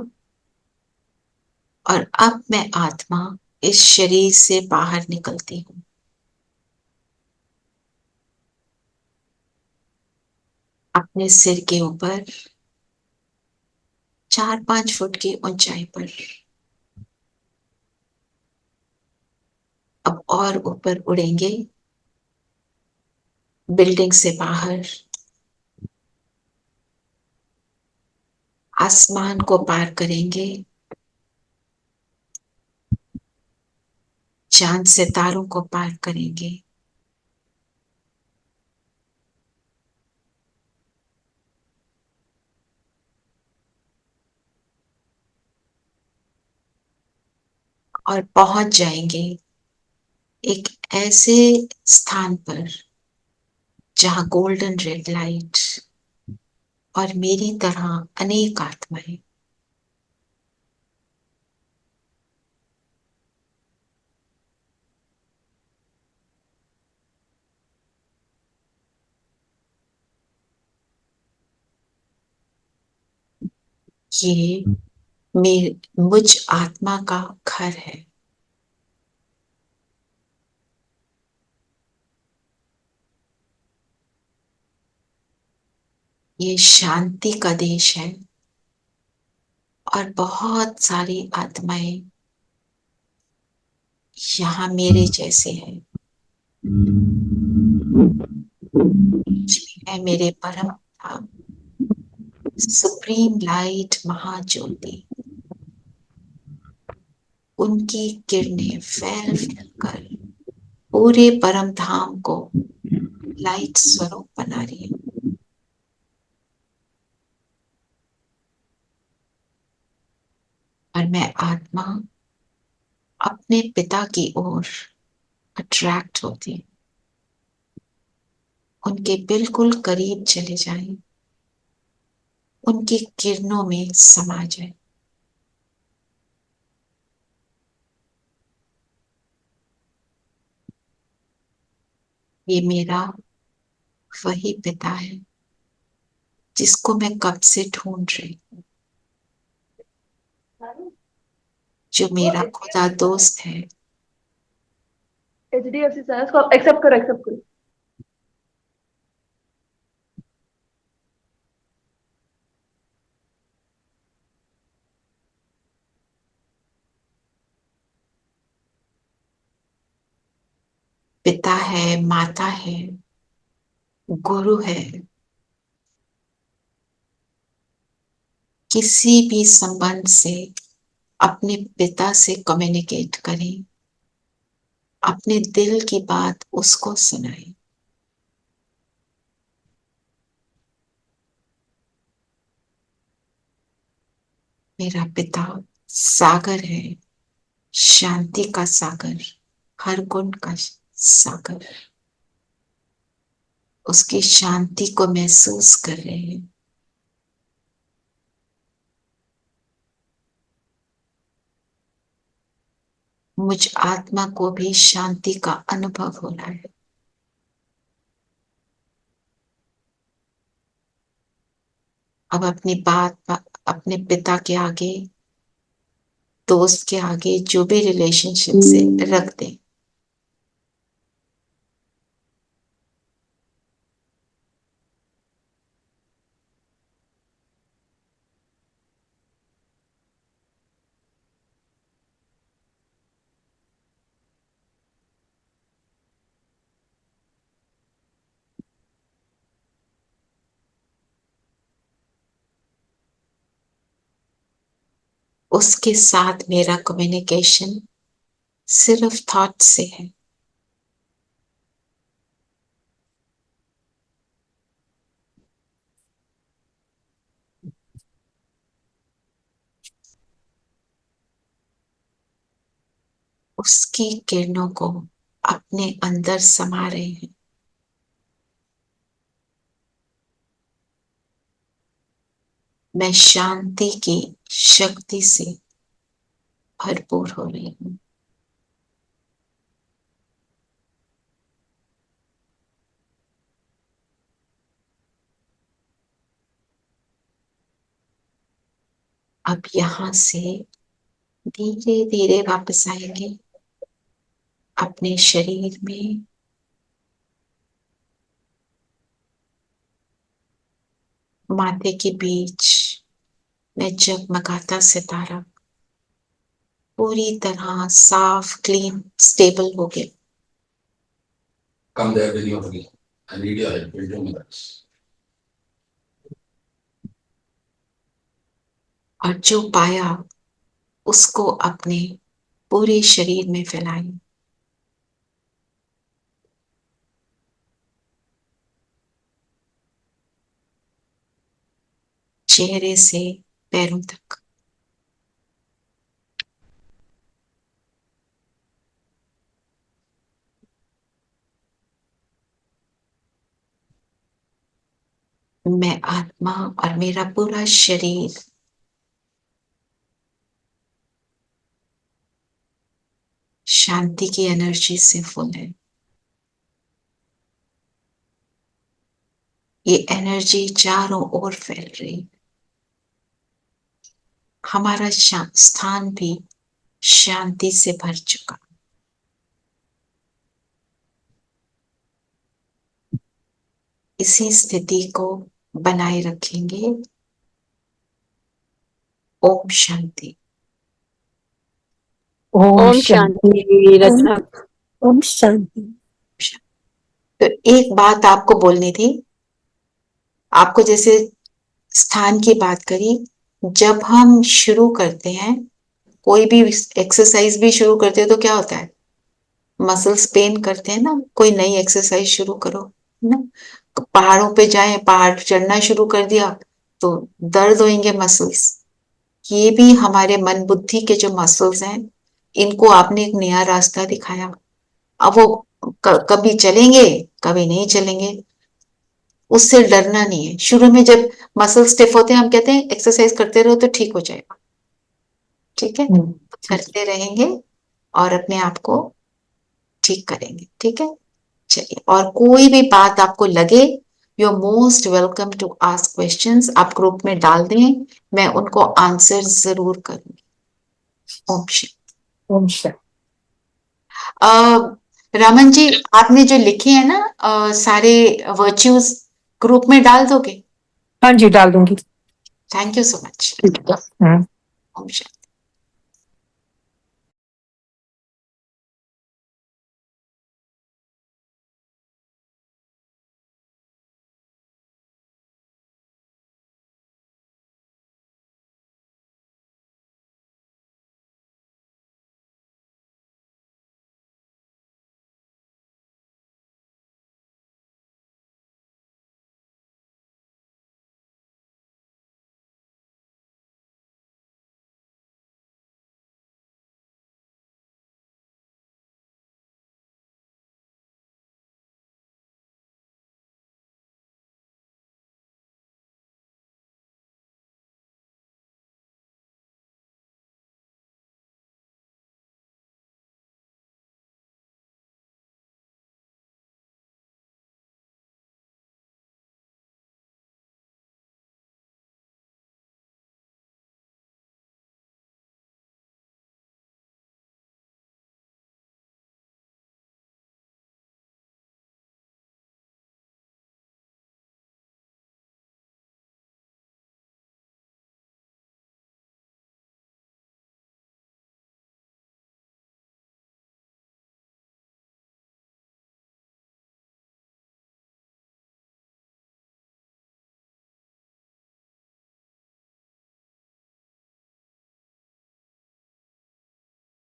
और अब मैं आत्मा इस शरीर से बाहर निकलती हूँ। अपने सिर के ऊपर 4-5 फुट की ऊंचाई पर। अब और ऊपर उड़ेंगे, बिल्डिंग से बाहर, आसमान को पार करेंगे, चांद सितारों को पार करेंगे, और पहुंच जाएंगे एक ऐसे स्थान पर जहां गोल्डन रेड लाइट और मेरी तरह अनेक आत्माएं ये मुझ आत्मा का घर है। ये शांति का देश है और बहुत सारी आत्माएं यहाँ मेरे जैसे हैं। है मेरे परम धाम, सुप्रीम लाइट महाज्योति। उनकी किरणें फैल फैल कर पूरे परम धाम को लाइट स्वरूप बना रही है। और मैं आत्मा अपने पिता की ओर अट्रैक्ट होती, उनके बिल्कुल करीब चले जाएं, उनकी किरणों में समा जाए। ये मेरा वही पिता है जिसको मैं कब से ढूंढ रही हूँ, जो मेरा खुदा दोस्त है। HDFC सर इसको एक्सेप्ट करो, एक्सेप्ट करो। पिता है, माता है, गुरु है। किसी भी संबंध से अपने पिता से कम्युनिकेट करें, अपने दिल की बात उसको सुनाएं। मेरा पिता सागर है, शांति का सागर, हर गुण का सागर। उसकी शांति को महसूस कर रहे हैं। मुझ आत्मा को भी शांति का अनुभव हो रहा है। अब अपनी बात अपने पिता के आगे, दोस्त के आगे, जो भी रिलेशनशिप से रख दें। उसके साथ मेरा कम्युनिकेशन सिर्फ थॉट से है। उसकी किरणों को अपने अंदर समा रहे हैं। मैं शांति की शक्ति से भरपूर हो रही हूँ। अब यहां से धीरे धीरे वापस आएंगे अपने शरीर में। माथे के बीच में जगमगाता सितारा पूरी तरह साफ, क्लीन, स्टेबल हो गया। Come there with your feet. I need your help. We'll do minutes. और जो पाया उसको अपने पूरे शरीर में फैलाएं। चेहरे से पैरों तक। मैं आत्मा और मेरा पूरा शरीर शांति की एनर्जी से फुल है। ये एनर्जी चारों ओर फैल रही है। हमारा स्थान भी शांति से भर चुका। इसी स्थिति को बनाए रखेंगे। ओम शांति। ओम शांति। रचना। ओम शांति। तो एक बात आपको बोलनी थी। आपको जैसे स्थान की बात करी, जब हम शुरू करते हैं कोई भी एक्सरसाइज भी शुरू करते हैं तो क्या होता है, मसल्स पेन करते हैं ना। कोई नई एक्सरसाइज शुरू करो ना, पहाड़ों पे जाएं, पहाड़ चढ़ना शुरू कर दिया तो दर्द होंगे मसल्स। ये भी हमारे मन बुद्धि के जो मसल्स हैं, इनको आपने एक नया रास्ता दिखाया। अब वो कभी चलेंगे कभी नहीं चलेंगे, उससे डरना नहीं है। शुरू में जब मसल स्टिफ होते हैं हम कहते हैं एक्सरसाइज करते रहो तो ठीक हो जाएगा। ठीक है, करते रहेंगे और अपने आप को ठीक करेंगे। ठीक है, चलिए। और कोई भी बात आपको लगे, you are most welcome to ask questions. आप ग्रुप में डाल दें, मैं उनको आंसर जरूर करूंगी। ओम शांति। ओम शांति। रामन जी, आपने जो लिखे हैं ना सारे वर्च्यूज, ग्रुप में डाल दोगे? हाँ जी, डाल दूंगी। Thank you so much. ठीक है। ओम शांति।